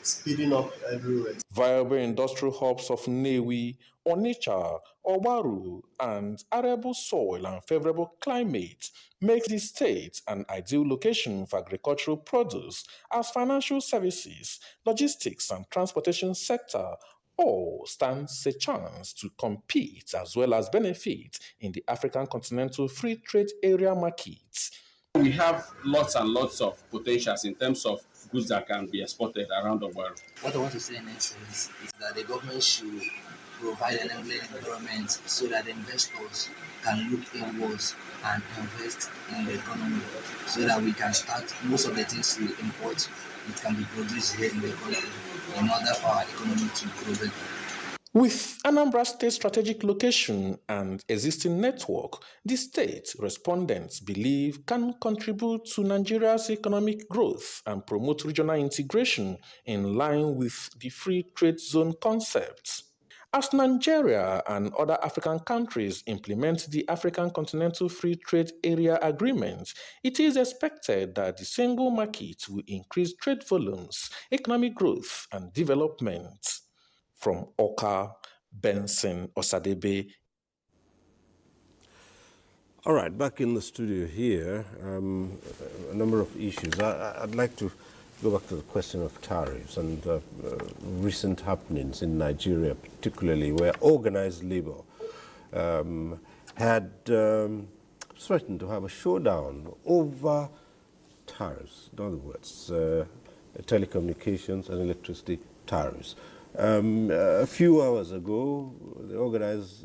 Speaker 23: speeding up everywhere.
Speaker 21: Viable industrial hubs of Nnewi, Onitsha, Owaru, and arable soil and favorable climate makes the state an ideal location for agricultural produce, as financial services, logistics, and transportation sector all stands a chance to compete as well as benefit in the African Continental Free Trade Area market.
Speaker 24: We have lots and lots of potentials in terms of goods that can be exported around the world.
Speaker 25: What I want to say next is that the government should provide an enabling environment so that investors can look inwards and invest in the economy so that we can start most of the things we import, it can be produced here in the country in order for our economy to grow better.
Speaker 21: With Anambra State's strategic location and existing network, the state respondents believe can contribute to Nigeria's economic growth and promote regional integration in line with the free trade zone concept. As Nigeria and other African countries implement the African Continental Free Trade Area Agreement, it is expected that the single market will increase trade volumes, economic growth, and development. From Oka, Benson, Osadebe.
Speaker 1: All right, back in the studio here, a number of issues. I'd like to go back to the question of tariffs and recent happenings in Nigeria, particularly where organized labor had threatened to have a showdown over tariffs, in other words, telecommunications and electricity tariffs. A few hours ago, the organized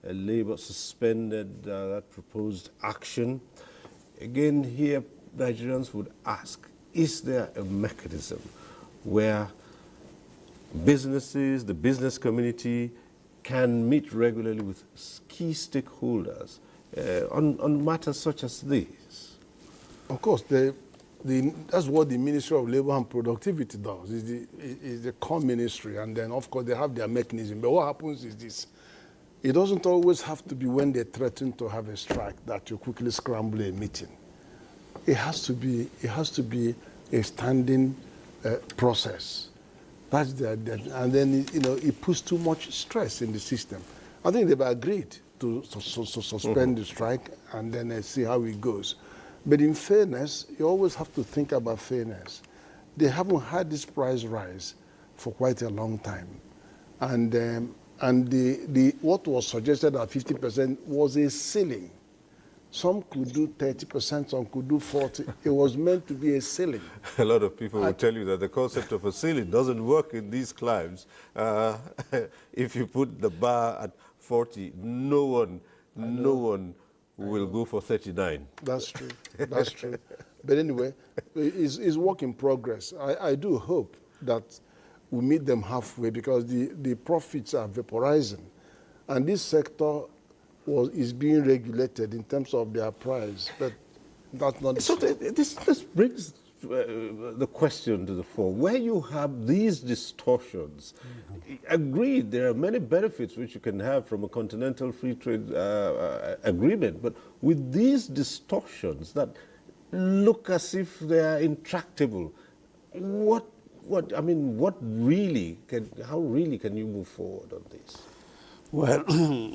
Speaker 1: labor suspended that proposed action. Again, here, Nigerians would ask, is there a mechanism where businesses, the business community, can meet regularly with key stakeholders on matters such as these?
Speaker 5: Of course, that's what the Ministry of Labor and Productivity does. It's the core ministry, and then, of course, they have their mechanism. But what happens is this. It doesn't always have to be when they threaten to have a strike that you quickly scramble a meeting. It has to be a standing process. That's and then it puts too much stress in the system. I think they've agreed to suspend the strike and then see how it goes. But in fairness, you always have to think about fairness. They haven't had this price rise for quite a long time, and the what was suggested at 50% was a ceiling. Some could do 30%, some could do 40%. It was meant to be a ceiling.
Speaker 1: A lot of people will tell you that the concept of a ceiling doesn't work in these climes. If you put the bar at 40, no one will go for 39.
Speaker 5: That's true. That's true. But anyway, it's work in progress. I do hope that we meet them halfway, because the profits are vaporizing. And this sector is being regulated in terms of their price. But that's not...
Speaker 1: So this brings the question to the fore. Where you have these distortions, agreed, there are many benefits which you can have from a continental free trade agreement, but with these distortions that look as if they are intractable, how really can you move forward on this?
Speaker 7: Well,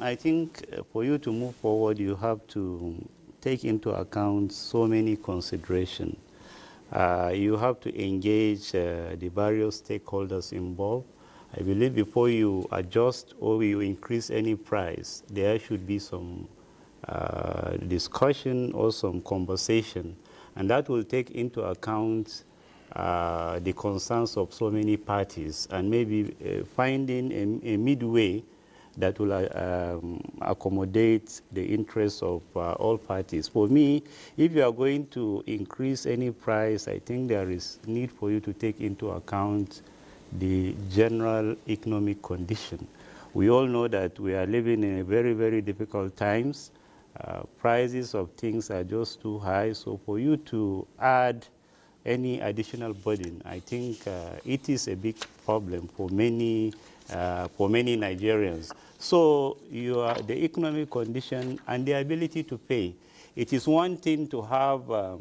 Speaker 7: I think for you to move forward, you have to take into account so many considerations. You have to engage the various stakeholders involved. I believe before you adjust or you increase any price, there should be some discussion or some conversation, and that will take into account the concerns of so many parties, and maybe finding a midway that will accommodate the interests of all parties. For me, if you are going to increase any price, I think there is need for you to take into account the general economic condition. We all know that we are living in a very, very difficult times. Prices of things are just too high, so for you to add any additional burden, I think it is a big problem for many Nigerians. So the economic condition and the ability to pay. It is one thing to have a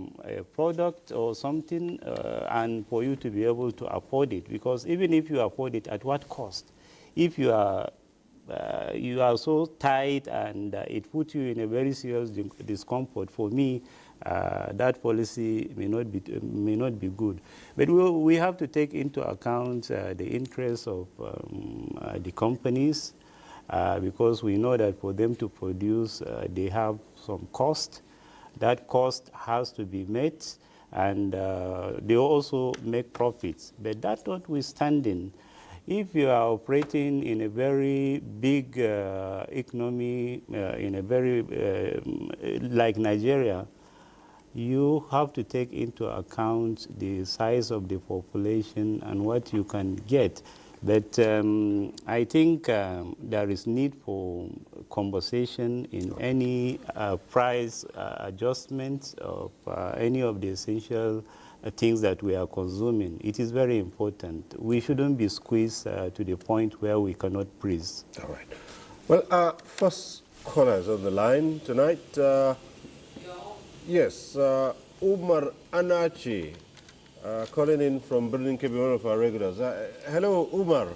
Speaker 7: product or something and for you to be able to afford it, because even if you afford it, at what cost? If you are so tight and it puts you in a very serious discomfort, for me, that policy may not be good. But we have to take into account the interests of the companies, because we know that for them to produce, they have some cost. That cost has to be met, and they also make profits. But that notwithstanding, if you are operating in a very big economy, in a very like Nigeria, you have to take into account the size of the population and what you can get. But I think there is need for conversation in any price adjustments of any of the essential things that we are consuming. It is very important. We shouldn't be squeezed to the point where we cannot breathe.
Speaker 1: All right. Well, our first caller is on the line tonight. Yes, Umar Anachi, calling in from Birnin Kebbi, one of our regulars. Hello, Umar.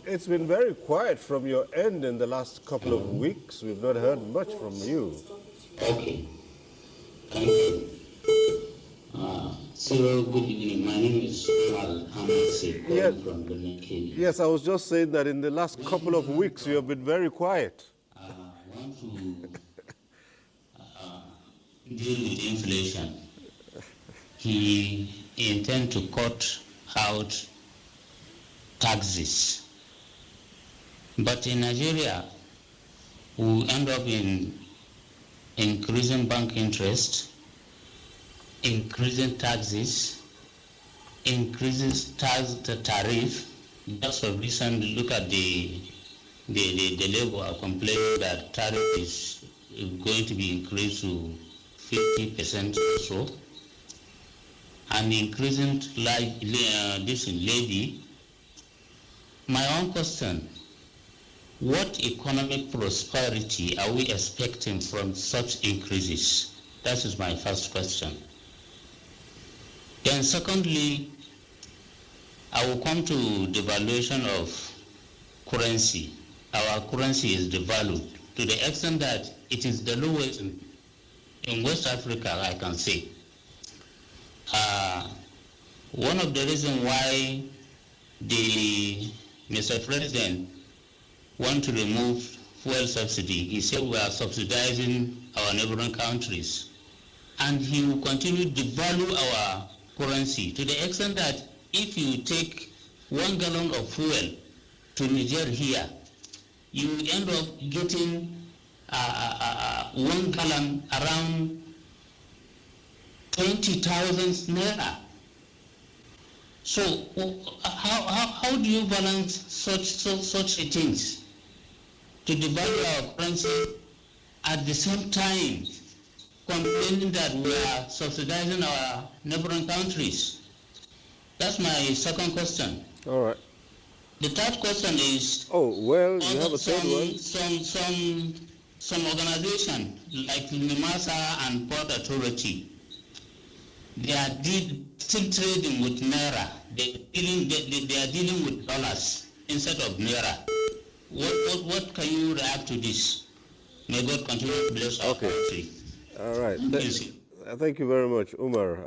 Speaker 1: It's been very quiet from your end in the last couple of weeks. We've not heard much from you.
Speaker 2: Okay. Thank you. Cyril, good evening. My name is Mal Hamasi, calling from Benin, Kenya.
Speaker 1: Yes, I was just saying that in the last couple of weeks you have been very quiet.
Speaker 2: I want to deal with inflation. He intends to cut out taxes. But in Nigeria, we end up in increasing bank interest, increasing taxes, increases the tariff. Just for recent, look at the labor are complaining that tariff is going to be increased to 50% or so, and increasing this in levy. My own question: what economic prosperity are we expecting from such increases? That is my first question. Then secondly, I will come to devaluation of currency. Our currency is devalued to the extent that it is the lowest in West Africa, I can say. One of the reasons why the Mr. President want to remove fuel subsidy, he said we are subsidizing our neighboring countries. And he will continue to devalue our currency to the extent that if you take 1 gallon of fuel to Niger here, you end up getting 1 gallon around 20,000 naira. So how do you balance such things to devalue our currency at the same time complaining that we are subsidizing our neighboring countries? That's my second question.
Speaker 1: All right.
Speaker 2: The third question is,
Speaker 1: you have a third one?
Speaker 2: Some organization like NIMASA and Port Authority, they are still trading with naira. They are dealing with dollars instead of naira. What can you react to this? May God continue to bless our country.
Speaker 1: All right. Thank you very much, Umar.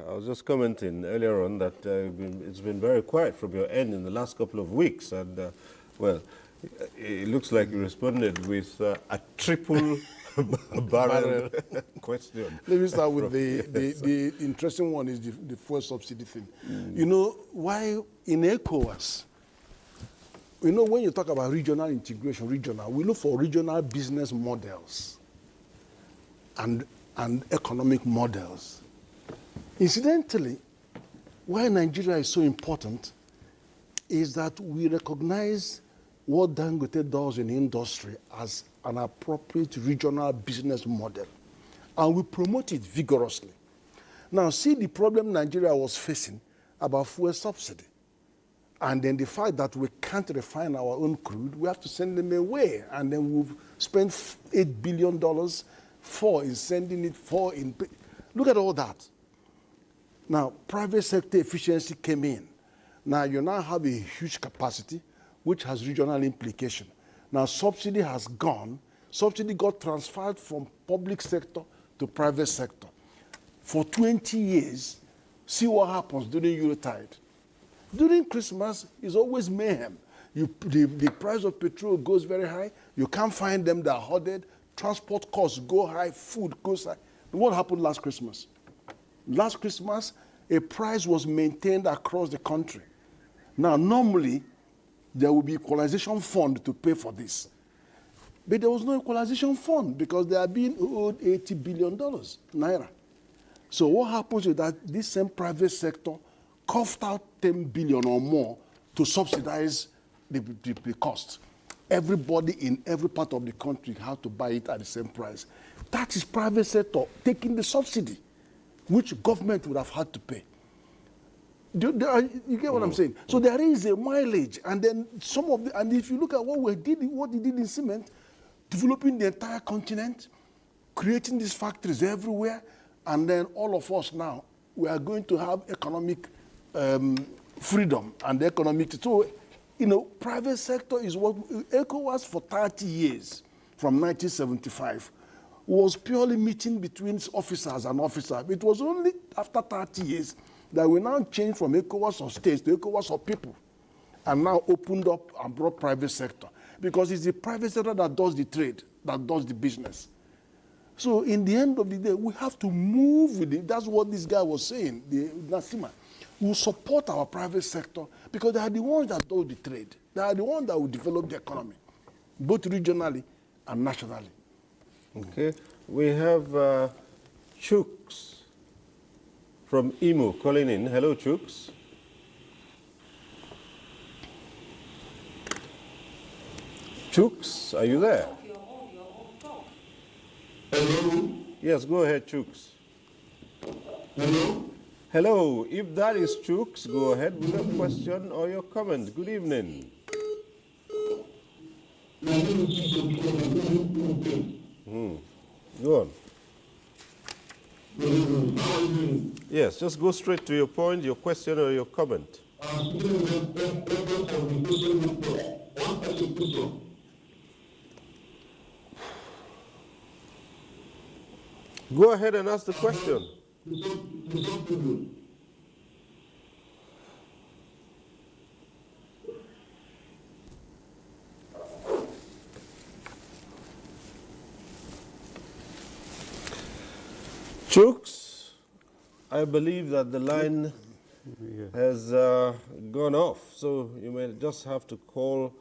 Speaker 1: I was just commenting earlier on that it's been very quiet from your end in the last couple of weeks, and well, it looks like you responded with a triple barrel question.
Speaker 5: Let me start with the interesting one is the fuel subsidy thing. You know, why in ECOWAS, you know, when you talk about regional integration, we look for regional business models and economic models. Incidentally, why Nigeria is so important is that we recognize what Dangote does in industry as an appropriate regional business model, and we promote it vigorously. Now, see the problem Nigeria was facing about fuel subsidy, and then the fact that we can't refine our own crude, we have to send them away, and then we've spent $8 billion, 4 in sending it, 4 in... Look at all that. Now, private sector efficiency came in. Now, you now have a huge capacity, which has regional implication. Now, subsidy has gone. Subsidy got transferred from public sector to private sector. For 20 years, see what happens during Yuletide. During Christmas, it's always mayhem. The price of petrol goes very high. You can't find them, they're hoarded. Transport costs go high, food goes high. What happened last Christmas? Last Christmas, a price was maintained across the country. Now, normally, there will be equalization fund to pay for this. But there was no equalization fund because they are being owed $80 billion, naira. So what happens is that this same private sector coughed out 10 billion or more to subsidize the cost. Everybody in every part of the country had to buy it at the same price. That is private sector taking the subsidy, which government would have had to pay. You get what I'm saying? So there is a mileage, and then and if you look at what he did in cement, developing the entire continent, creating these factories everywhere, and then all of us now, we are going to have economic freedom and economic. So, you know, private sector is what ECOWAS for 30 years, from 1975, was purely meeting between officers and officers. It was only after 30 years that we now changed from ECOWAS of states to ECOWAS of people, and now opened up and brought private sector. Because it's the private sector that does the trade, that does the business. So in the end of the day, we have to move with it. That's what this guy was saying, Nasima. We support our private sector because they are the ones that do the trade. They are the ones that will develop the economy, both regionally and nationally.
Speaker 1: Okay. We have Chooks from Imo calling in. Hello, Chooks. Chooks, are you there?
Speaker 16: Hello?
Speaker 1: Yes, go ahead, Chooks.
Speaker 16: Hello?
Speaker 1: Hello, if that is Chooks, go ahead with your question or your comment. Good evening. Go on. Yes, just go straight to your point, your question or your comment. Go ahead and ask the question. Chooks, I believe that the line has gone off, so you may just have to call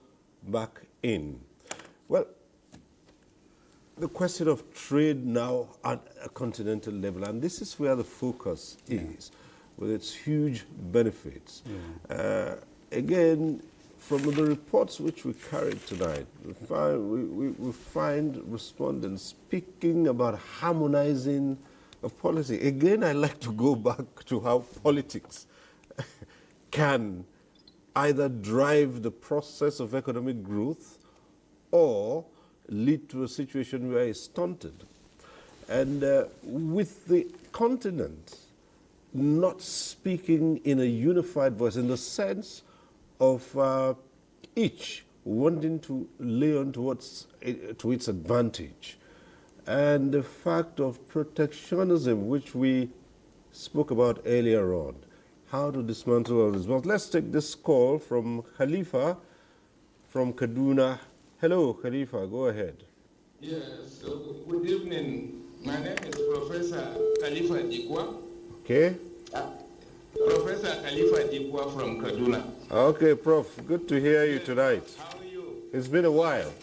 Speaker 1: back in. Well, the question of trade now at a continental level, and this is where the focus is, with its huge benefits. Again, from the reports which we carried tonight, we find respondents speaking about harmonizing of policy. Again, I like to go back to how politics can either drive the process of economic growth or lead to a situation where it's stunted. And with the continent not speaking in a unified voice, in the sense of each wanting to lay on to its advantage, and the fact of protectionism, which we spoke about earlier on, how to dismantle all this. But let's take this call from Khalifa from Kaduna. Hello, Khalifa, go ahead.
Speaker 3: Yes, good evening. My name is Professor Khalifa Dikwa.
Speaker 1: Okay.
Speaker 3: Professor Khalifa Dikwa from Kaduna.
Speaker 1: Okay, Prof, good to hear you tonight.
Speaker 3: How are you?
Speaker 1: It's been a while.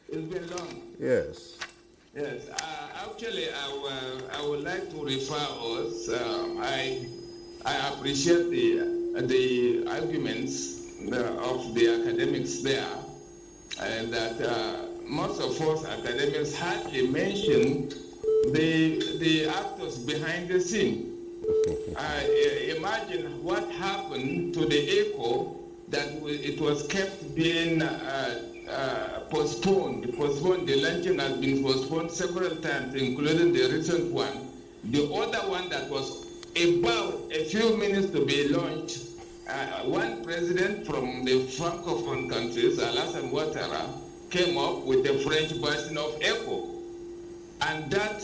Speaker 3: It's been long.
Speaker 1: Yes.
Speaker 3: Yes, actually, I would like to refer us. I appreciate the arguments of the academics there, and that most of us academics hardly mentioned the actors behind the scene. Imagine what happened to the ECO that it was kept being postponed. The launching has been postponed several times, including the recent one. The other one that was about a few minutes to be launched, one president from the Francophone countries, Alassane Ouattara, came up with the French version of ECO. And that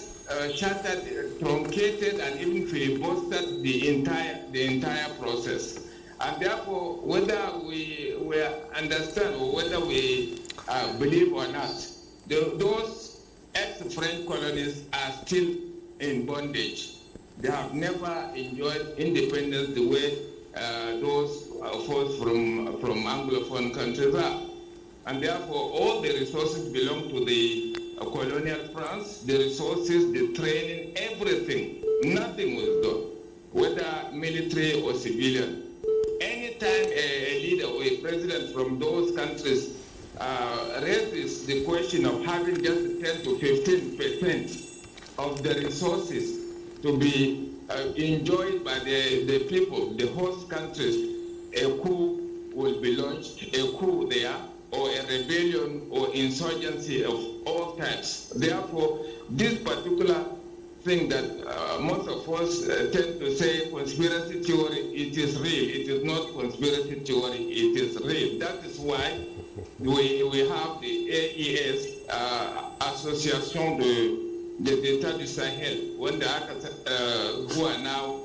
Speaker 3: shattered, truncated, and even filibustered the entire process. And therefore, whether we understand or whether we believe or not, those ex-French colonies are still in bondage. They have never enjoyed independence the way those of us from Anglophone countries are. And therefore, all the resources belong to the colonial France, the resources, the training, everything. Nothing was done, whether military or civilian. Anytime a leader or a president from those countries raises the question of having just 10 to 15% of the resources to be enjoyed by the people, the host countries, a coup will be launched, a coup there, or a rebellion or insurgency of all types. Therefore, this particular thing that most of us tend to say conspiracy theory, it is real. It is not conspiracy theory, it is real. That is why we have the AES, Association the Third Sahel, when the who are now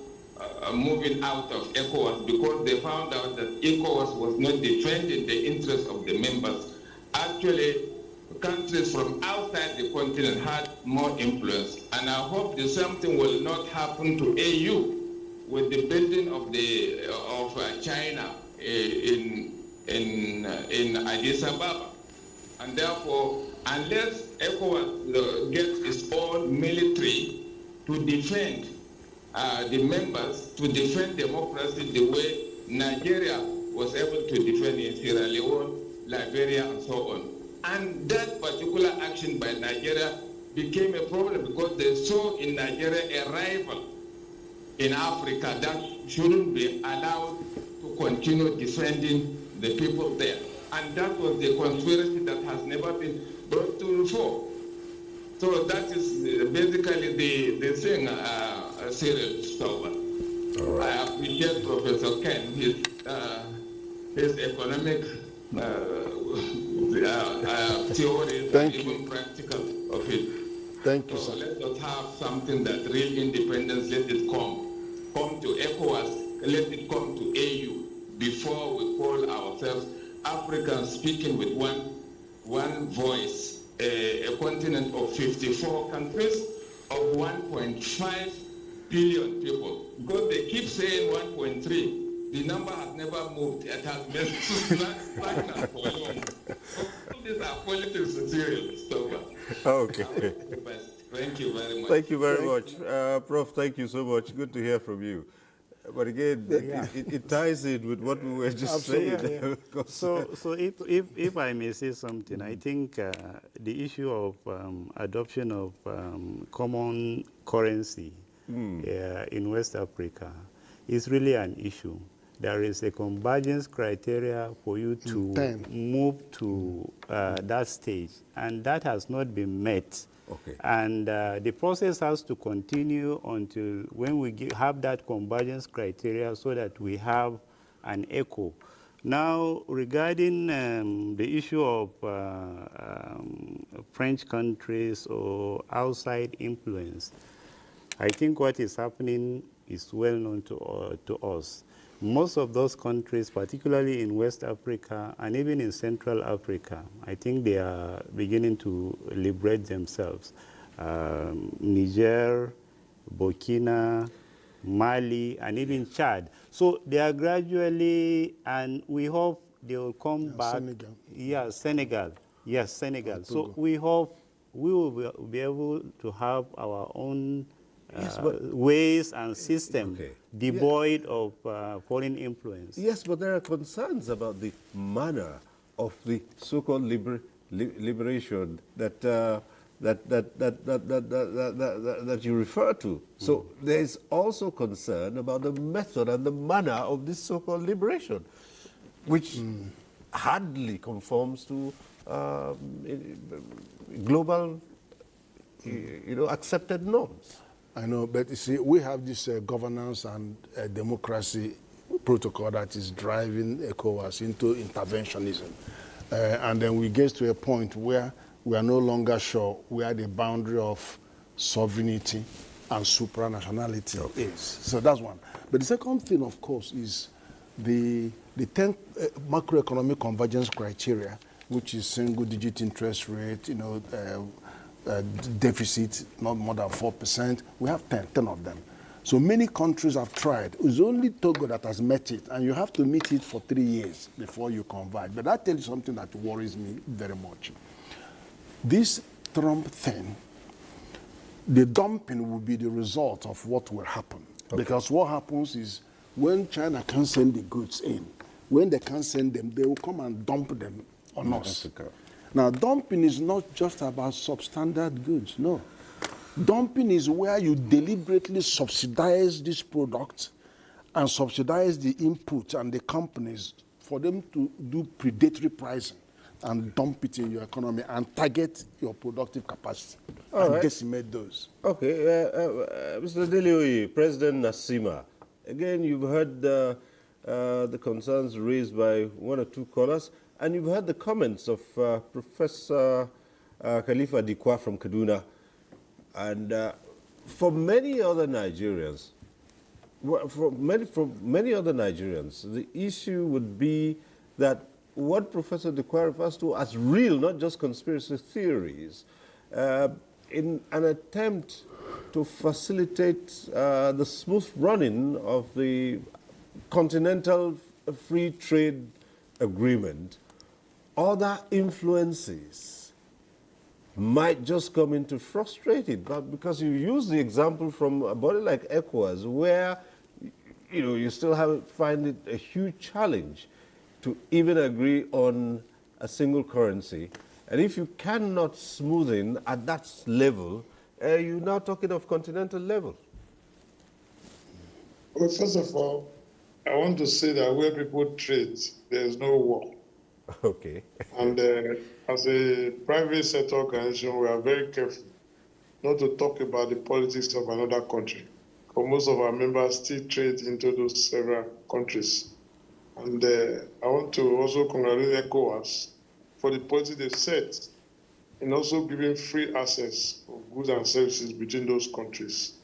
Speaker 3: moving out of ECOWAS because they found out that ECOWAS was not defending the interests of the members. Actually, countries from outside the continent had more influence, and I hope the same thing will not happen to AU with the building of China in Addis Ababa. And therefore, unless ECOWAS gets its own military to defend the members, to defend democracy the way Nigeria was able to defend in Sierra Leone, Liberia, and so on. And that particular action by Nigeria became a problem because they saw in Nigeria a rival in Africa that shouldn't be allowed to continue defending the people there. And that was the conspiracy that has never been brought to the fore. So that is basically the thing, Cyril Stover. Right. I appreciate Professor Ken, his economic theories and even practical of it.
Speaker 5: Thank you,
Speaker 3: so
Speaker 5: sir.
Speaker 3: Let us have something that real independence, let it come to ECOWAS, let it come to AU before we call ourselves Africans speaking with one voice, a continent of 54 countries of 1.5 billion people. Because they keep saying 1.3. The number has never moved. It has been stagnant for long. All these are politics material stuff.
Speaker 1: Okay.
Speaker 3: Thank you very much.
Speaker 1: Thank you very much. Prof, thank you so much. Good to hear from you. But again, it ties in with what we were just saying.
Speaker 7: Yeah. So if I may say something, I think the issue of adoption of common currency in West Africa is really an issue. There is a convergence criteria for you to move to that stage, and that has not been met.
Speaker 1: Okay.
Speaker 7: And the process has to continue until when we have that convergence criteria so that we have an echo. Now, regarding the issue of French countries or outside influence, I think what is happening is well known to us. Most of those countries, particularly in West Africa and even in Central Africa, I think they are beginning to liberate themselves. Niger, Burkina, Mali, and even Chad. So they are gradually, and we hope they will come back.
Speaker 5: Senegal.
Speaker 7: Yeah, Senegal. Yes, Senegal. So we hope we will be able to have our own ways and system devoid of foreign influence.
Speaker 1: Yes, but there are concerns about the manner of the so-called liberation that you refer to. So there is also concern about the method and the manner of this so-called liberation, which hardly conforms to global, accepted norms.
Speaker 5: I know, but you see, we have this governance and democracy protocol that is driving ECOWAS into interventionism. And then we get to a point where we are no longer sure where the boundary of sovereignty and supranationality is. So that's one. But the second thing, of course, is the 10 macroeconomic convergence criteria, which is single-digit interest rate, deficit not more than 4%. We have 10 of them. So many countries have tried. It's only Togo that has met it, and you have to meet it for 3 years before you converge. But that tells you something that worries me very much. This Trump thing, the dumping will be the result of what will happen. Okay. Because what happens is when China can't send the goods in, when they can't send them, they will come and dump them on us. Africa. Now, dumping is not just about substandard goods, no. Dumping is where you deliberately subsidize this product and subsidize the input and the companies for them to do predatory pricing and dump it in your economy and target your productive capacity and decimate those.
Speaker 1: Okay, Mr. Delioye, President Nasima, again, you've heard the concerns raised by one or two callers. And you've heard the comments of Professor Khalifa Dikwa from Kaduna. And for many other Nigerians, for many other Nigerians, the issue would be that what Professor Dekwa refers to as real, not just conspiracy theories, in an attempt to facilitate the smooth running of the Continental Free Trade Agreement, other influences might just come in to frustrate it. But because you use the example from a body like ECOWAS, where you still find it a huge challenge to even agree on a single currency. And if you cannot smoothen at that level, you're now talking of continental level.
Speaker 16: Well, first of all, I want to say that where people trade, there's no war.
Speaker 1: Okay.
Speaker 16: And as a private sector organization, we are very careful not to talk about the politics of another country, because most of our members still trade into those several countries. And I want to also congratulate ECOWAS for the policy they set in also giving free access of goods and services between those countries.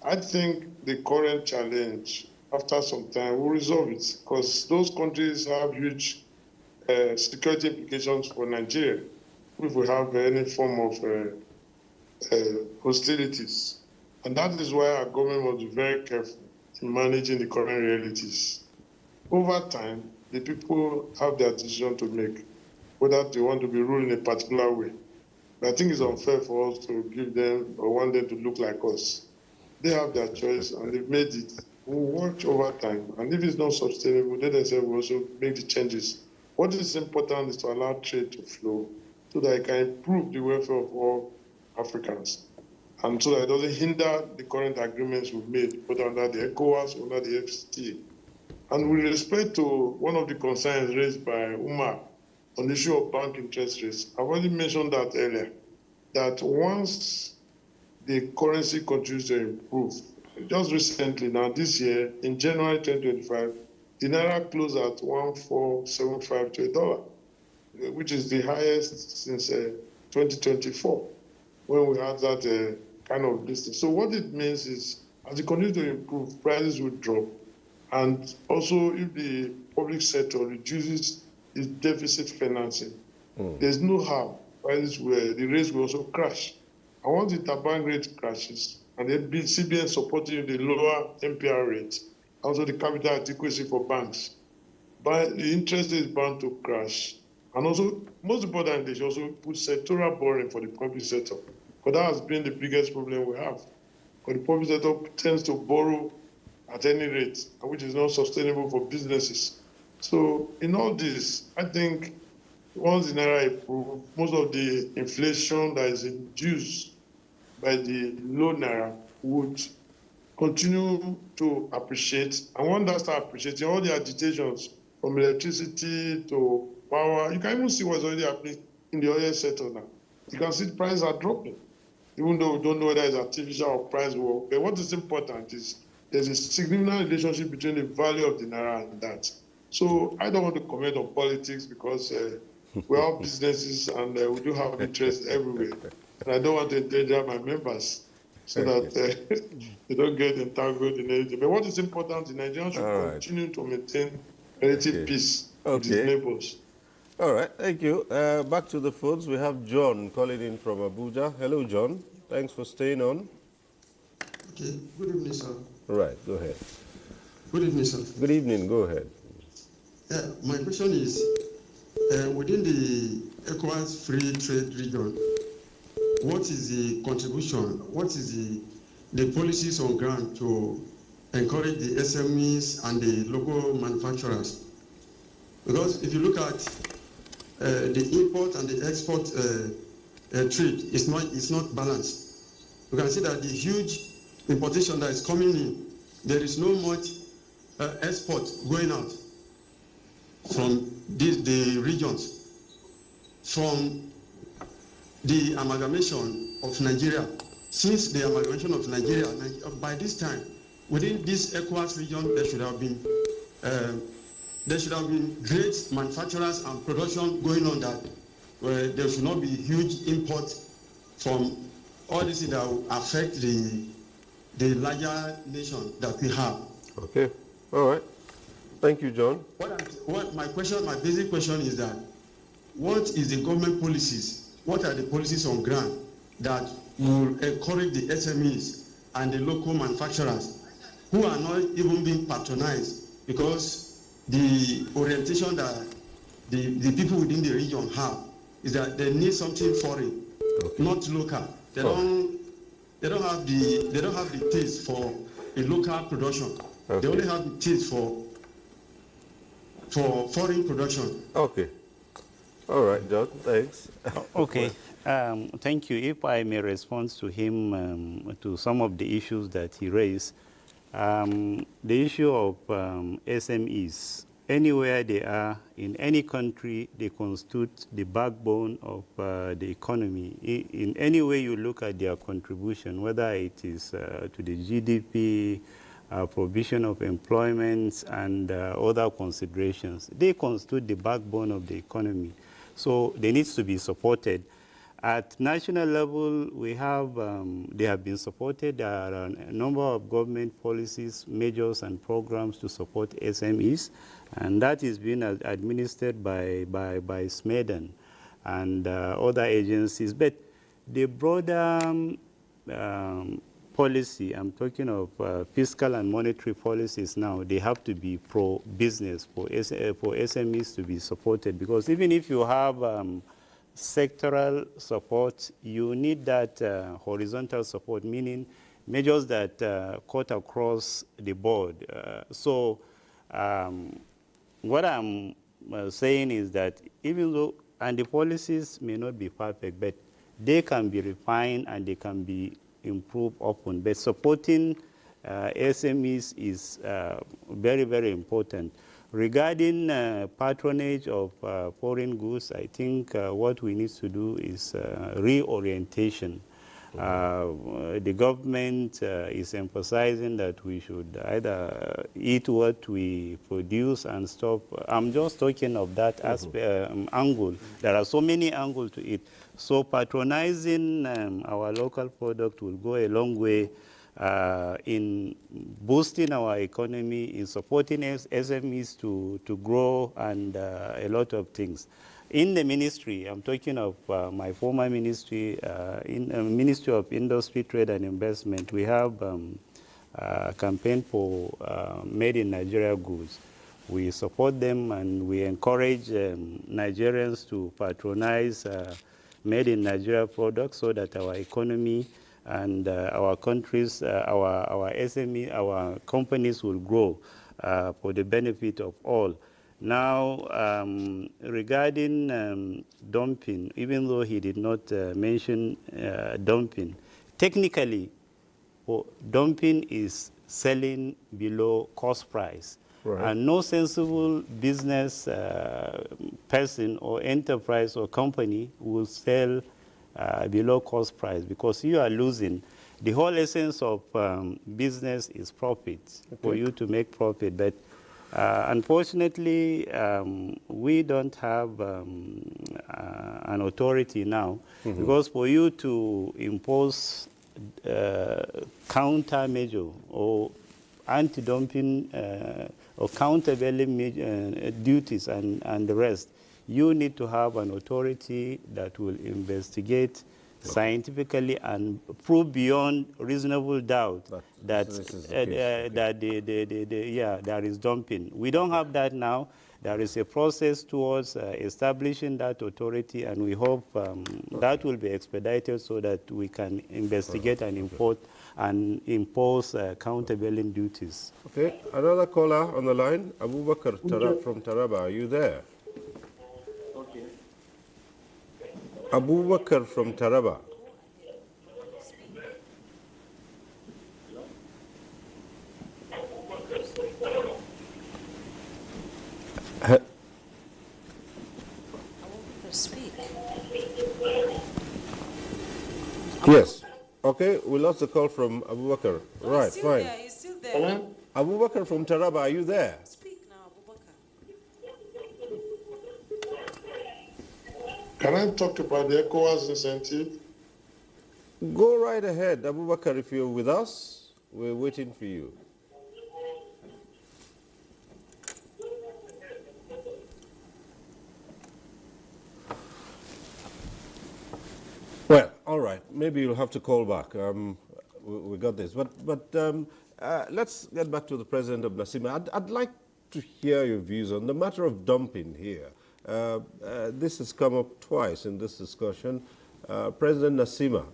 Speaker 16: I think the current challenge, after some time, will resolve it, because those countries have huge security implications for Nigeria if we have any form of hostilities. And that is why our government must be very careful in managing the current realities. Over time, the people have their decision to make, whether they want to be ruled in a particular way. But I think it's unfair for us to give them or want them to look like us. They have their choice and they've made it. We'll watch over time. And if it's not sustainable, they themselves will also make the changes. What is important is to allow trade to flow so that it can improve the welfare of all Africans. And so that it doesn't hinder the current agreements we've made, whether under the ECOWAS or under the FCTA. And with respect to one of the concerns raised by Umar on the issue of bank interest rates, I've already mentioned that earlier, that once the currency continues to improve, just recently, now this year, in January 2025, the Naira closed at 1,475 to $1, which is the highest since 2024, when we had that kind of distance. So what it means is, as it continues to improve, prices will drop. And also, if the public sector reduces its deficit financing, there's no harm. The rates will also crash. And once the interbank rate crashes, and the CBN supporting the lower MPR rate, also the capital adequacy for banks, but the interest rate is bound to crash. And also, most importantly, they should also put sectoral borrowing for the public sector, because that has been the biggest problem we have. Because the public sector tends to borrow at any rate, which is not sustainable for businesses. So in all this, I think once the Naira improves, most of the inflation that is induced by the low Naira would continue to appreciate. And one that starts appreciating all the agitations from electricity to power, you can even see what's already happening in the oil sector now. You can see the prices are dropping, even though we don't know whether it's artificial or price war. But what is important is there's a significant relationship between the value of the Naira and that. So I don't want to comment on politics because we're all businesses and we do have interests everywhere. And I don't want to endanger my members so that they don't get entangled in anything. But what is important, the Nigerians should continue to maintain relative peace with his neighbors.
Speaker 1: All right, thank you. Back to the phones. We have John calling in from Abuja. Hello, John. Thanks for staying on.
Speaker 4: Okay, good evening, sir.
Speaker 1: All right, go ahead.
Speaker 4: Good evening, sir.
Speaker 1: Good evening, go ahead.
Speaker 4: My question is, within the ECOWAS free trade region, what is the contribution, what is the policies on ground to encourage the SMEs and the local manufacturers? Because if you look at the import and the export trade, it's not balanced. You can see that the huge importation that is coming in, there is no much export going out from the regions. From the amalgamation of Nigeria, since the amalgamation of Nigeria, by this time, within this ECOWAS region, there should have been great manufacturers and production going on that there should not be huge import from all this that will affect the larger nation that we have.
Speaker 1: Okay, all right. Thank you, John.
Speaker 4: My basic question is that, what is the government policies? What are the policies on ground that will encourage the SMEs and the local manufacturers who are not even being patronized, because the orientation that the people within the region have is that they need something foreign, not local. They don't have the taste for a local production. They only have the taste for foreign production.
Speaker 1: Okay. All right, John, thanks.
Speaker 7: Okay. Thank you. If I may respond to him, to some of the issues that he raised. The issue of SMEs, anywhere they are, in any country, they constitute the backbone of the economy. In any way you look at their contribution, whether it is to the GDP, provision of employment, and other considerations, they constitute the backbone of the economy. So they need to be supported. At national level, we have, they have been supported. There are a number of government policies, measures, and programs to support SMEs, and that is being administered by SMEDAN and other agencies. But the broader policy, I'm talking of fiscal and monetary policies now, they have to be pro-business for SMEs to be supported, because even if you have sectoral support, you need that horizontal support, meaning measures that cut across the board. What I'm saying is that even though, and the policies may not be perfect, but they can be refined and they can be improved upon. But supporting SMEs is very, very important. Regarding patronage of foreign goods, I think what we need to do is reorientation. The government is emphasizing that we should either eat what we produce and stop. I'm just talking of that aspect, angle. There are so many angles to it. So patronizing our local product will go a long way in boosting our economy, in supporting SMEs to grow, and a lot of things. In the ministry, I'm talking of my former ministry, in Ministry of Industry, Trade and Investment, we have a campaign for Made in Nigeria goods. We support them and we encourage Nigerians to patronize Made in Nigeria products so that our economy and our countries, our SME, our companies will grow for the benefit of all. Now, regarding dumping, even though he did not mention dumping, technically, dumping is selling below cost price. Right. And no sensible business person or enterprise or company will sell below cost price, because you are losing. The whole essence of business is profit, for you to make profit. But unfortunately, we don't have an authority now, because for you to impose countermeasure or anti-dumping or countervailing duties and the rest, you need to have an authority that will investigate scientifically and prove beyond reasonable doubt that there is dumping. We don't have that now. There is a process towards establishing that authority, and we hope that will be expedited so that we can investigate and impose countervailing duties.
Speaker 1: Okay, another caller on the line, Abubakar from Taraba. Are you there?
Speaker 6: Okay.
Speaker 1: Abubakar from Taraba.
Speaker 8: Speak.
Speaker 1: Yes. Okay, we lost the call from Abubakar. Right, fine.
Speaker 8: He's still there.
Speaker 1: Abubakar from Taraba, are you there?
Speaker 8: Speak now, Abubakar.
Speaker 16: Can I talk about the ECOWAS incentive?
Speaker 1: Go right ahead, Abubakar, if you're with us. We're waiting for you. Well, all right. Maybe you'll have to call back. We got this. But let's get back to the president of Nasima. I'd like to hear your views on the matter of dumping here. This has come up twice in this discussion. President Nasima.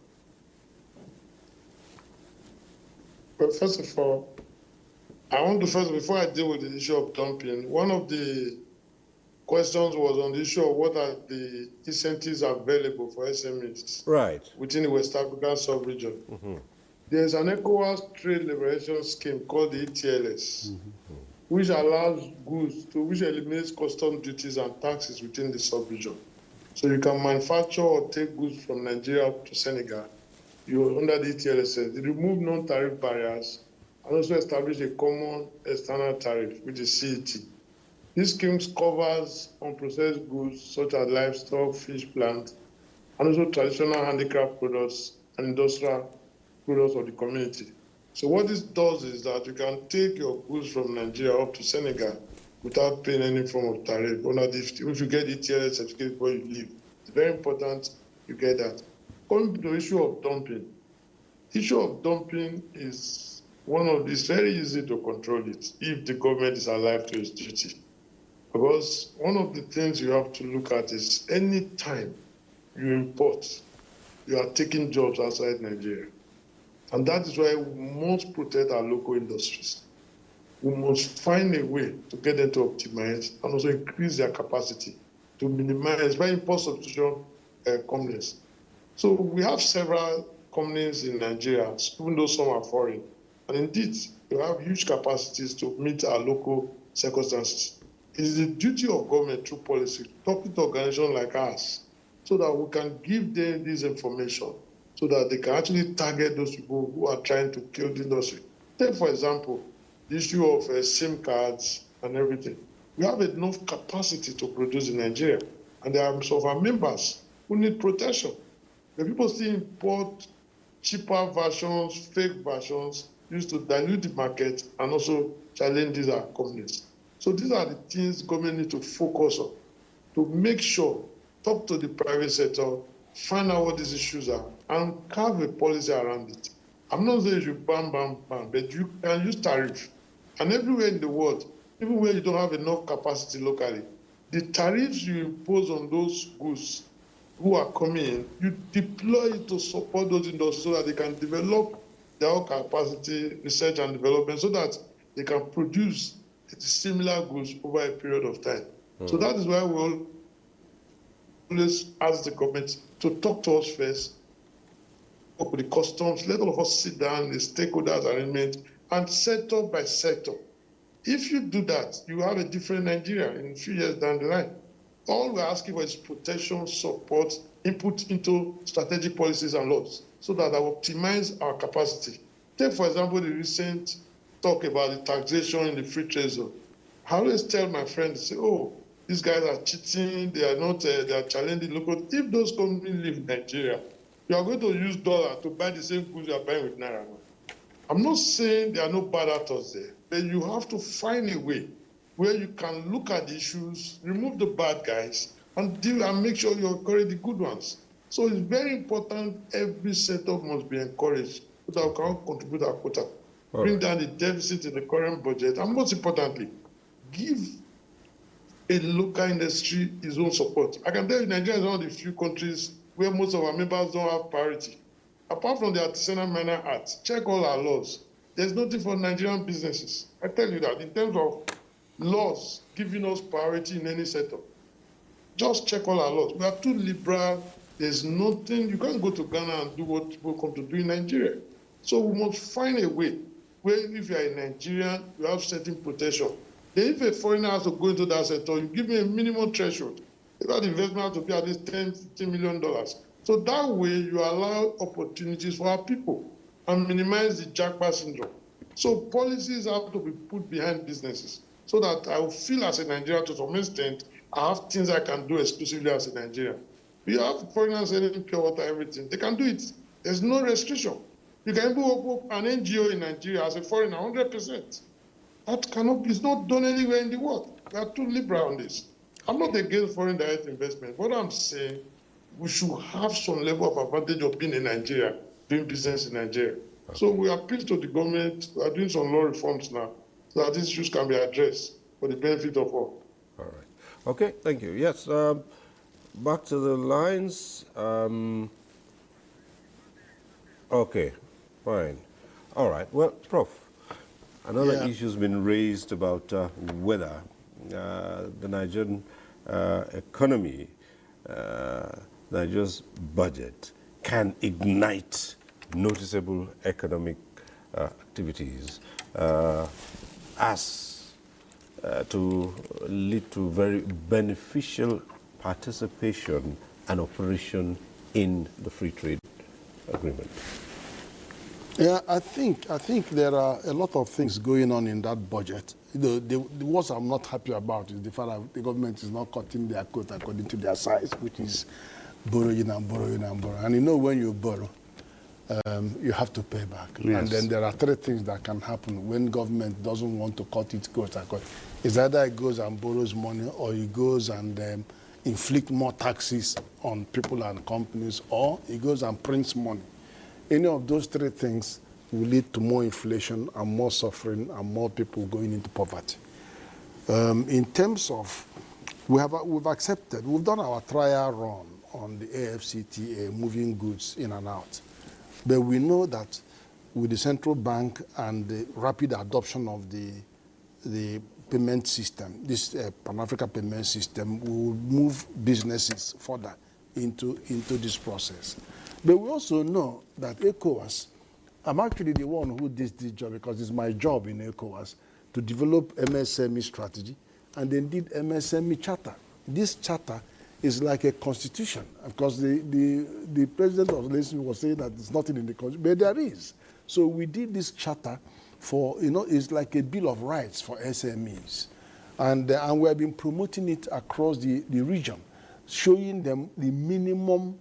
Speaker 16: Well, first of all, I want to before I deal with the issue of dumping, one of the questions was on the issue of what are the incentives available for SMEs within the West African sub-region. There's an ECOWAS trade liberation scheme called the ETLS, which allows goods which eliminates custom duties and taxes within the sub-region. So you can manufacture or take goods from Nigeria to Senegal. You're under the ETLS. They remove non-tariff barriers and also establish a common external tariff, which is CET. This scheme covers unprocessed goods such as livestock, fish, plant, and also traditional handicraft products and industrial products of the community. So what this does is that you can take your goods from Nigeria up to Senegal without paying any form of tariff. If you get ETLS certificate before you leave, it's very important you get that. Coming to the issue of dumping. Issue of dumping is one of these, very easy to control it if the government is alive to its duty. Because one of the things you have to look at is any time you import, you are taking jobs outside Nigeria. And that is why we must protect our local industries. We must find a way to get them to optimize and also increase their capacity to minimize by import substitution companies. So we have several companies in Nigeria, even though some are foreign. And indeed, we have huge capacities to meet our local circumstances. It is the duty of government through policy, talking to organizations like us, so that we can give them this information, so that they can actually target those people who are trying to kill the industry. Take, for example, the issue of SIM cards and everything. We have enough capacity to produce in Nigeria, and there are some of our members who need protection. The people still import cheaper versions, fake versions, used to dilute the market and also challenge these companies. So these are the things government need to focus on to make sure, talk to the private sector, find out what these issues are, and carve a policy around it. I'm not saying you should ban, but you can use tariff. And everywhere in the world, even where you don't have enough capacity locally, the tariffs you impose on those goods who are coming in, you deploy it to support those industries so that they can develop their own capacity, research and development, so that they can produce similar goods over a period of time. So that is why we always ask the government to talk to us first, talk with the customs, let all of us sit down, the stakeholders arrangement, and sector by sector. If you do that, you have a different Nigeria in a few years down the line. All we're asking for is protection, support, input into strategic policies and laws so that I optimize our capacity. Take, for example, the recent talk about the taxation in the free trade zone. I always tell my friends, say, oh, these guys are cheating, they are not, they are challenging local. If those companies live in Nigeria, you are going to use dollar to buy the same goods you are buying with Naira. I'm not saying there are no bad actors there, but you have to find a way where you can look at the issues, remove the bad guys, and deal and make sure you encourage the good ones. So it's very important every sector must be encouraged so that we can contribute our quota, bring down the deficit in the current budget, and most importantly, give a local industry its own support. I can tell you Nigeria is one of the few countries where most of our members don't have priority. Apart from the artisanal minor arts, check all our laws. There's nothing for Nigerian businesses. I tell you that in terms of laws giving us priority in any sector. Just check all our laws. We are too liberal. There's nothing. You can't go to Ghana and do what people come to do in Nigeria. So we must find a way where if you are a Nigerian, you have certain protection. Then if a foreigner has to go into that sector, you give me a minimum threshold. That investment has to be at least $10–15 million. So that way you allow opportunities for our people and minimize the jackpot syndrome. So policies have to be put behind businesses so that I will feel as a Nigerian to some extent, I have things I can do exclusively as a Nigerian. You have foreigners selling pure water, everything. They can do it There's no restriction. You can even open up an NGO in Nigeria as a foreigner, 100%. That it's not done anywhere in the world. We are too liberal on this. I'm not against foreign direct investment. What I'm saying, we should have some level of advantage of being in Nigeria, doing business in Nigeria. Okay. So we appeal to the government. We are doing some law reforms now, so that these issues can be addressed for the benefit of all.
Speaker 1: All right. Okay, thank you. Yes, back to the lines. Okay, fine. All right. Well, Prof, another issue has been raised about whether the Nigerian economy, Nigeria's budget, can ignite noticeable economic activities to lead to very beneficial participation and operation in the free trade agreement.
Speaker 5: Yeah, I think there are a lot of things going on in that budget. The what I'm not happy about is the fact that the government is not cutting their coat according to their size, which is borrowing and borrowing and borrowing. And you know, when you borrow, you have to pay back. Yes. And then there are three things that can happen when government doesn't want to cut its coat. It's either it goes and borrows money, or it goes and inflict more taxes on people and companies, or it goes and prints money. Any of those three things will lead to more inflation and more suffering and more people going into poverty. In terms of, we've accepted, we've done our trial run on the AFCTA, moving goods in and out. But we know that with the central bank and the rapid adoption of the payment system, this Pan-African payment system, will move businesses further into this process. But we also know that ECOWAS, I'm actually the one who did this job because it's my job in ECOWAS to develop MSME strategy and then did MSME charter. This charter is like a constitution. Of course, the president of the nation was saying that there's nothing in the constitution, but there is. So we did this charter for, it's like a bill of rights for SMEs. And we have been promoting it across the region, showing them the minimum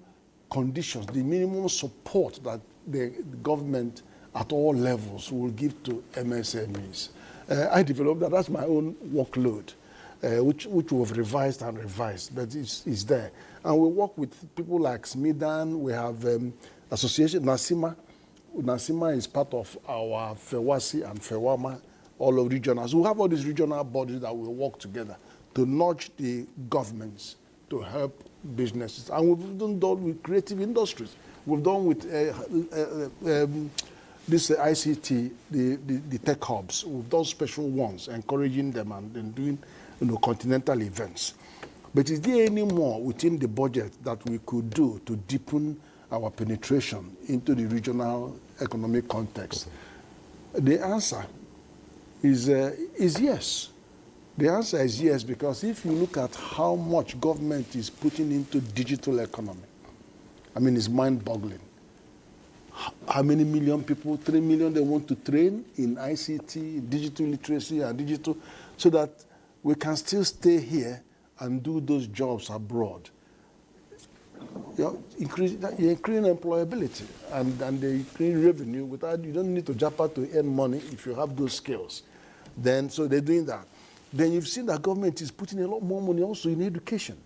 Speaker 5: conditions, the minimum support that the government at all levels will give to MSMEs. I developed that. That's my own workload, which we've revised and revised, but it's there. And we work with people like Smidan. We have association, NASIMA. NASIMA is part of our FEWASI and FEWAMA, all of regionals. We have all these regional bodies that will work together to nudge the governments to help businesses. And we've done with creative industries. We've done with this ICT, the tech hubs. We've done special ones, encouraging them and then doing continental events. But is there any more within the budget that we could do to deepen our penetration into the regional economic context? The answer is yes. The answer is yes, because if you look at how much government is putting into digital economy, I mean, it's mind-boggling. How many million people, 3 million, they want to train in ICT, digital literacy, and digital, so that we can still stay here and do those jobs abroad. You're increasing employability and they increase revenue without, you don't need to jump out to earn money if you have those skills. Then, so they're doing that. Then you've seen that government is putting a lot more money also in education,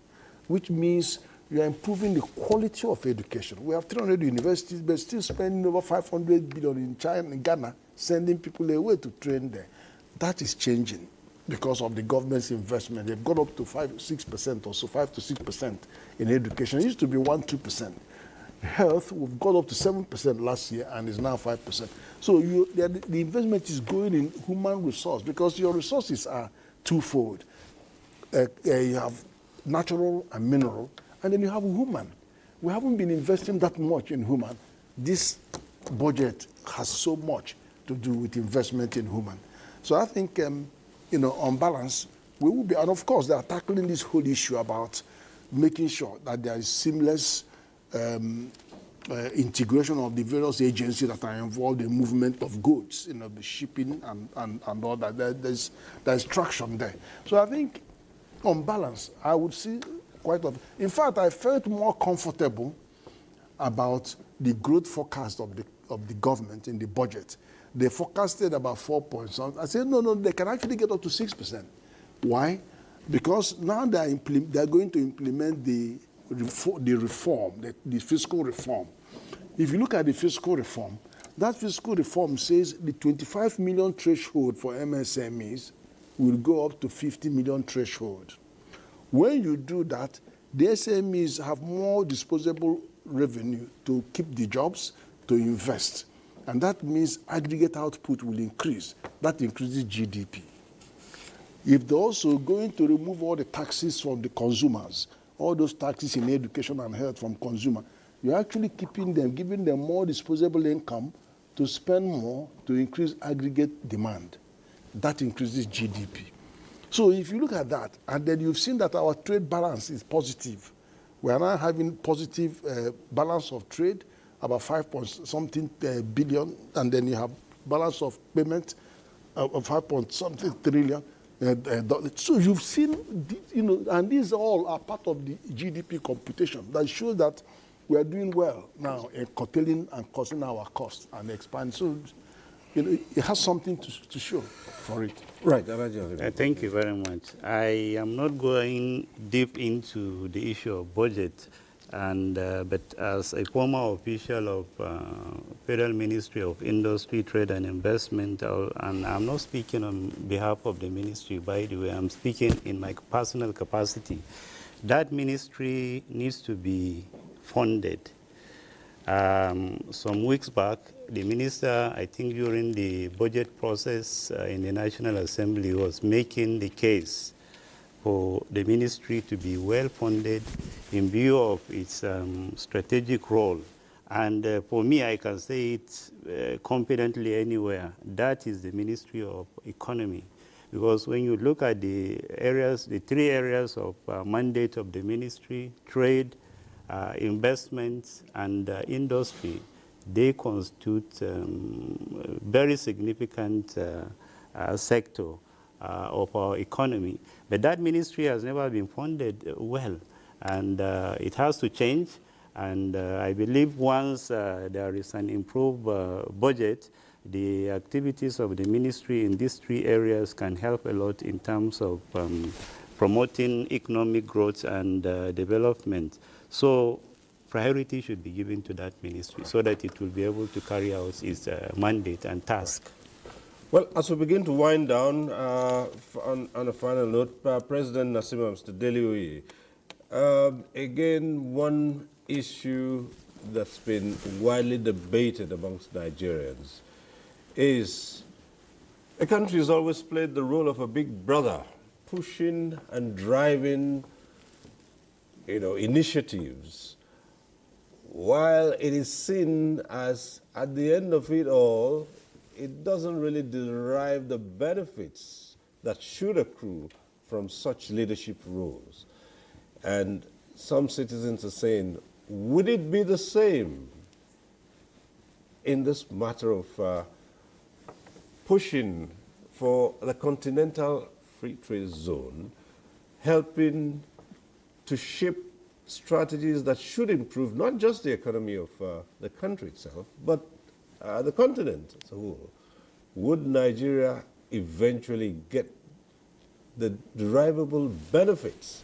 Speaker 5: which means you are improving the quality of education. We have 300 universities, but still spending over 500 billion in China, in Ghana, sending people away to train there. That is changing because of the government's investment. They've got up to 5-6% or so, 5 to 6% in education. It used to be 1-2%. Health, we've got up to 7% last year and is now 5%. So the investment is going in human resource because your resources are twofold. You have natural and mineral, and then you have human. We haven't been investing that much in human. This budget has so much to do with investment in human. So I think, on balance, we will be, and of course, they are tackling this whole issue about making sure that there is seamless integration of the various agencies that are involved in movement of goods, the shipping and all that. There's traction there. So I think, on balance, I would see quite a. In fact, I felt more comfortable about the growth forecast of the government in the budget, they forecasted about 4 point something. I said, no, they can actually get up to 6%. Why? Because now they are going to implement the fiscal reform. If you look at the fiscal reform, that fiscal reform says the 25 million threshold for MSMEs will go up to 50 million threshold. When you do that, the SMEs have more disposable revenue to keep the jobs, to invest. And that means aggregate output will increase. That increases GDP. If they're also going to remove all the taxes from the consumers, all those taxes in education and health from consumer, you're actually keeping them, giving them more disposable income to spend more to increase aggregate demand. That increases GDP. So if you look at that, and then you've seen that our trade balance is positive. We are now having positive balance of trade, about 5 point something billion, and then you have balance of payment of 5 point something trillion. So you've seen, and these all are part of the GDP computation that shows that we are doing well now in curtailing and cutting our costs and expanding. So it has something to show for it.
Speaker 1: Right.
Speaker 7: Thank you very much. I am not going deep into the issue of budget, but as a former official of Federal Ministry of Industry, Trade and Investment, and I'm not speaking on behalf of the ministry, by the way, I'm speaking in my personal capacity. That ministry needs to be funded. Some weeks back, the minister, I think during the budget process in the National Assembly, was making the case for the ministry to be well funded in view of its strategic role. And for me, I can say it confidently anywhere, that is the Ministry of Economy. Because when you look at the areas, the three areas of mandate of the ministry, trade, investments, and industry, they constitute very significant sector of our economy. But that ministry has never been funded well, and it has to change. And I believe once there is an improved budget, the activities of the ministry in these three areas can help a lot in terms of promoting economic growth and development. So priority should be given to that ministry so that it will be able to carry out its mandate and task.
Speaker 1: Well, as we begin to wind down, on a final note, President Nassima Mr. Delioye, again, one issue that's been widely debated amongst Nigerians is the country has always played the role of a big brother, pushing and driving, initiatives, while it is seen as, at the end of it all, it doesn't really derive the benefits that should accrue from such leadership roles. And some citizens are saying, would it be the same in this matter of pushing for the continental free trade zone, helping to shape strategies that should improve not just the economy of the country itself, but the continent as a whole? Would Nigeria eventually get the derivable benefits,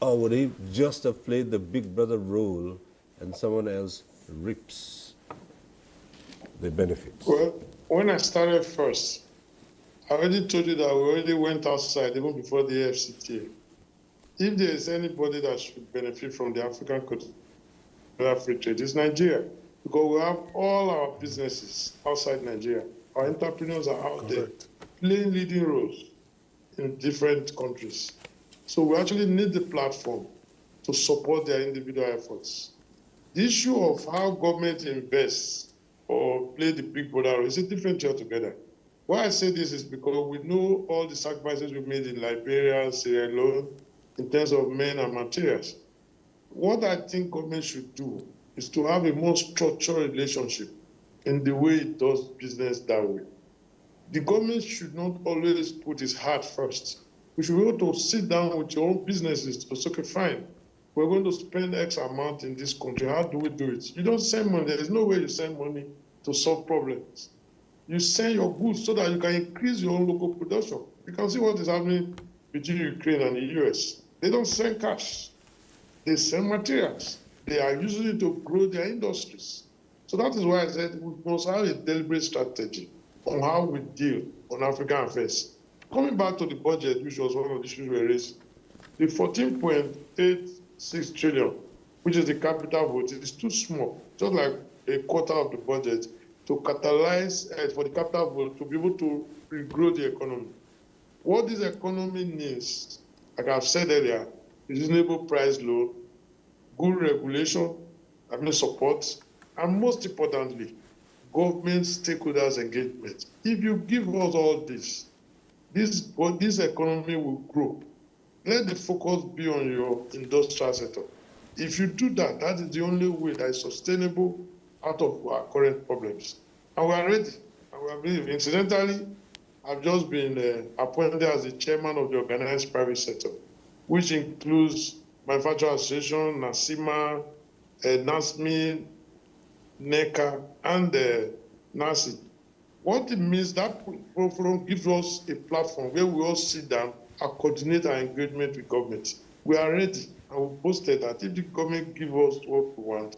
Speaker 1: or would it just have played the big brother role and someone else reaps the benefits?
Speaker 16: Well, when I started first, I already told you that we already went outside even before the AFCTA. If there is anybody that should benefit from the African Continental Free Trade, it's Nigeria, because we have all our businesses outside Nigeria. Our entrepreneurs are out there playing leading roles in different countries. So we actually need the platform to support their individual efforts. The issue of how government invests or play the big brother role is a different issue altogether. Why I say this is because we know all the sacrifices we made in Liberia, Sierra Leone, in terms of men and materials. What I think government should do is to have a more structured relationship in the way it does business that way. The government should not always put its heart first. We should be able to sit down with your own businesses to say, okay, fine, we're going to spend X amount in this country. How do we do it? You don't send money. There's no way you send money to solve problems. You send your goods so that you can increase your own local production. You can see what is happening between Ukraine and the US. They don't send cash. They send materials. They are using it to grow their industries. So that is why I said we must have a deliberate strategy on how we deal on African affairs. Coming back to the budget, which was one of the issues we raised, the 14.86 trillion, which is the capital vote, is too small, just like a quarter of the budget to catalyze for the capital vote to be able to regrow the economy. What this economy needs, like I've said earlier, is reasonable price low, good regulation, support, and most importantly, government stakeholders engagement. If you give us all this economy will grow. Let the focus be on your industrial sector. If you do that, that is the only way that is sustainable out of our current problems. And we are ready. And we are ready. Incidentally, I've just been appointed as the chairman of the organized private sector, which includes Manufacturing Association, NASIMA, NASMI, NECA, and NASI. What it means, that forum gives us a platform where we all sit down and coordinate our engagement with government. We are ready, and we posted that if the government gives us what we want,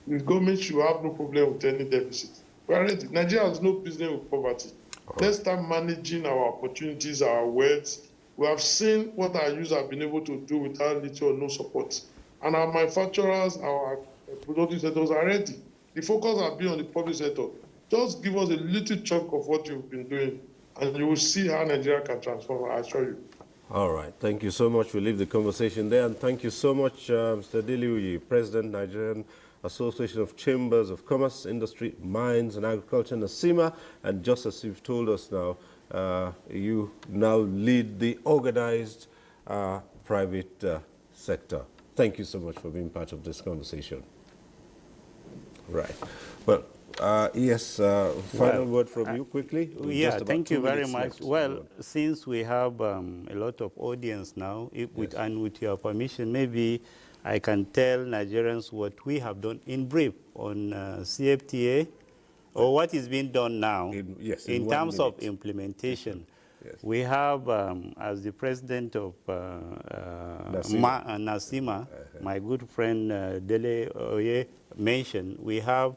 Speaker 16: the government should have no problem with any deficit. We are ready. Nigeria has no business with poverty. Let's start managing our opportunities, our wealth. We have seen what our youth have been able to do without little or no support. And our manufacturers, our productive sectors are ready. The focus has been on the public sector. Just give us a little chunk of what you've been doing, and you will see how Nigeria can transform, I assure you.
Speaker 1: All right. Thank you so much. We'll leave the conversation there. And thank you so much, Mr. Diliuyi, President, Nigerian Association of Chambers of Commerce, Industry, Mines and Agriculture, NASIMA. And just as you've told us now, you now lead the organized private sector. Thank you so much for being part of this conversation. Right. Well, yes, final word from you quickly.
Speaker 7: Yeah, thank you very much. Well, since we have a lot of audience now, and with your permission, maybe I can tell Nigerians what we have done in brief on CFTA, or what is being done now in terms of implementation. Yes. We have, as the president of NASIMA, my good friend Dele Oye mentioned, we have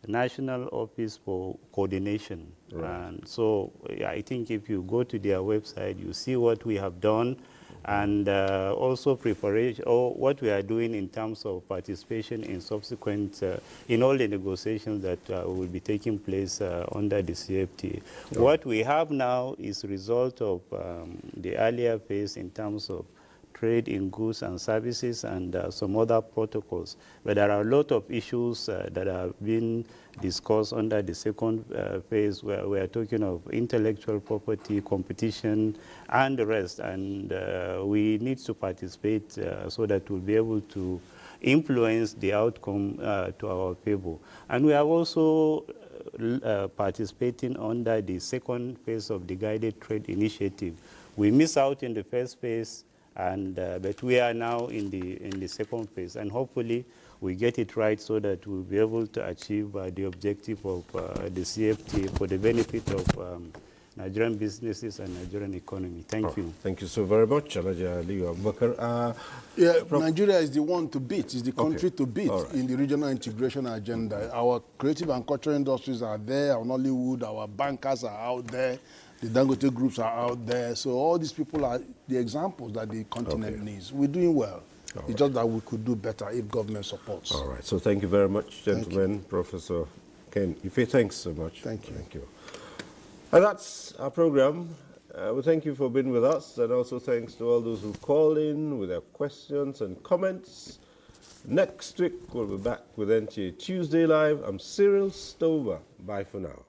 Speaker 7: National Office for Coordination. Right. And so I think if you go to their website, you see what we have done, and also preparation, or what we are doing in terms of participation in subsequent, in all the negotiations that will be taking place under the CFTA. Right. What we have now is a result of the earlier phase in terms of trade in goods and services and some other protocols. But there are a lot of issues that have been discussed under the second phase, where we are talking of intellectual property, competition, and the rest. And we need to participate so that we'll be able to influence the outcome to our people. And we are also participating under the second phase of the Guided Trade Initiative. We missed out in the first phase, and but we are now in the second phase, and hopefully we get it right so that we'll be able to achieve the objective of the CFTA for the benefit of Nigerian businesses and Nigerian economy. Thank you.
Speaker 1: Thank you so very much, Alhaji Aliyu Abubakar.
Speaker 5: Nigeria is the one to beat, is the country to beat in the regional integration agenda. Our creative and cultural industries are there, our Nollywood, our bankers are out there, the Dangote groups are out there. So all these people are the examples that the continent needs. We're doing well. It's just that we could do better if government supports.
Speaker 1: All right. So thank you very much, gentlemen. Professor Ken Ife, thanks so much.
Speaker 5: Thank you.
Speaker 1: Thank you. And that's our program. We thank you for being with us, and also thanks to all those who call in with their questions and comments. Next week, we'll be back with NTA Tuesday Live. I'm Cyril Stover. Bye for now.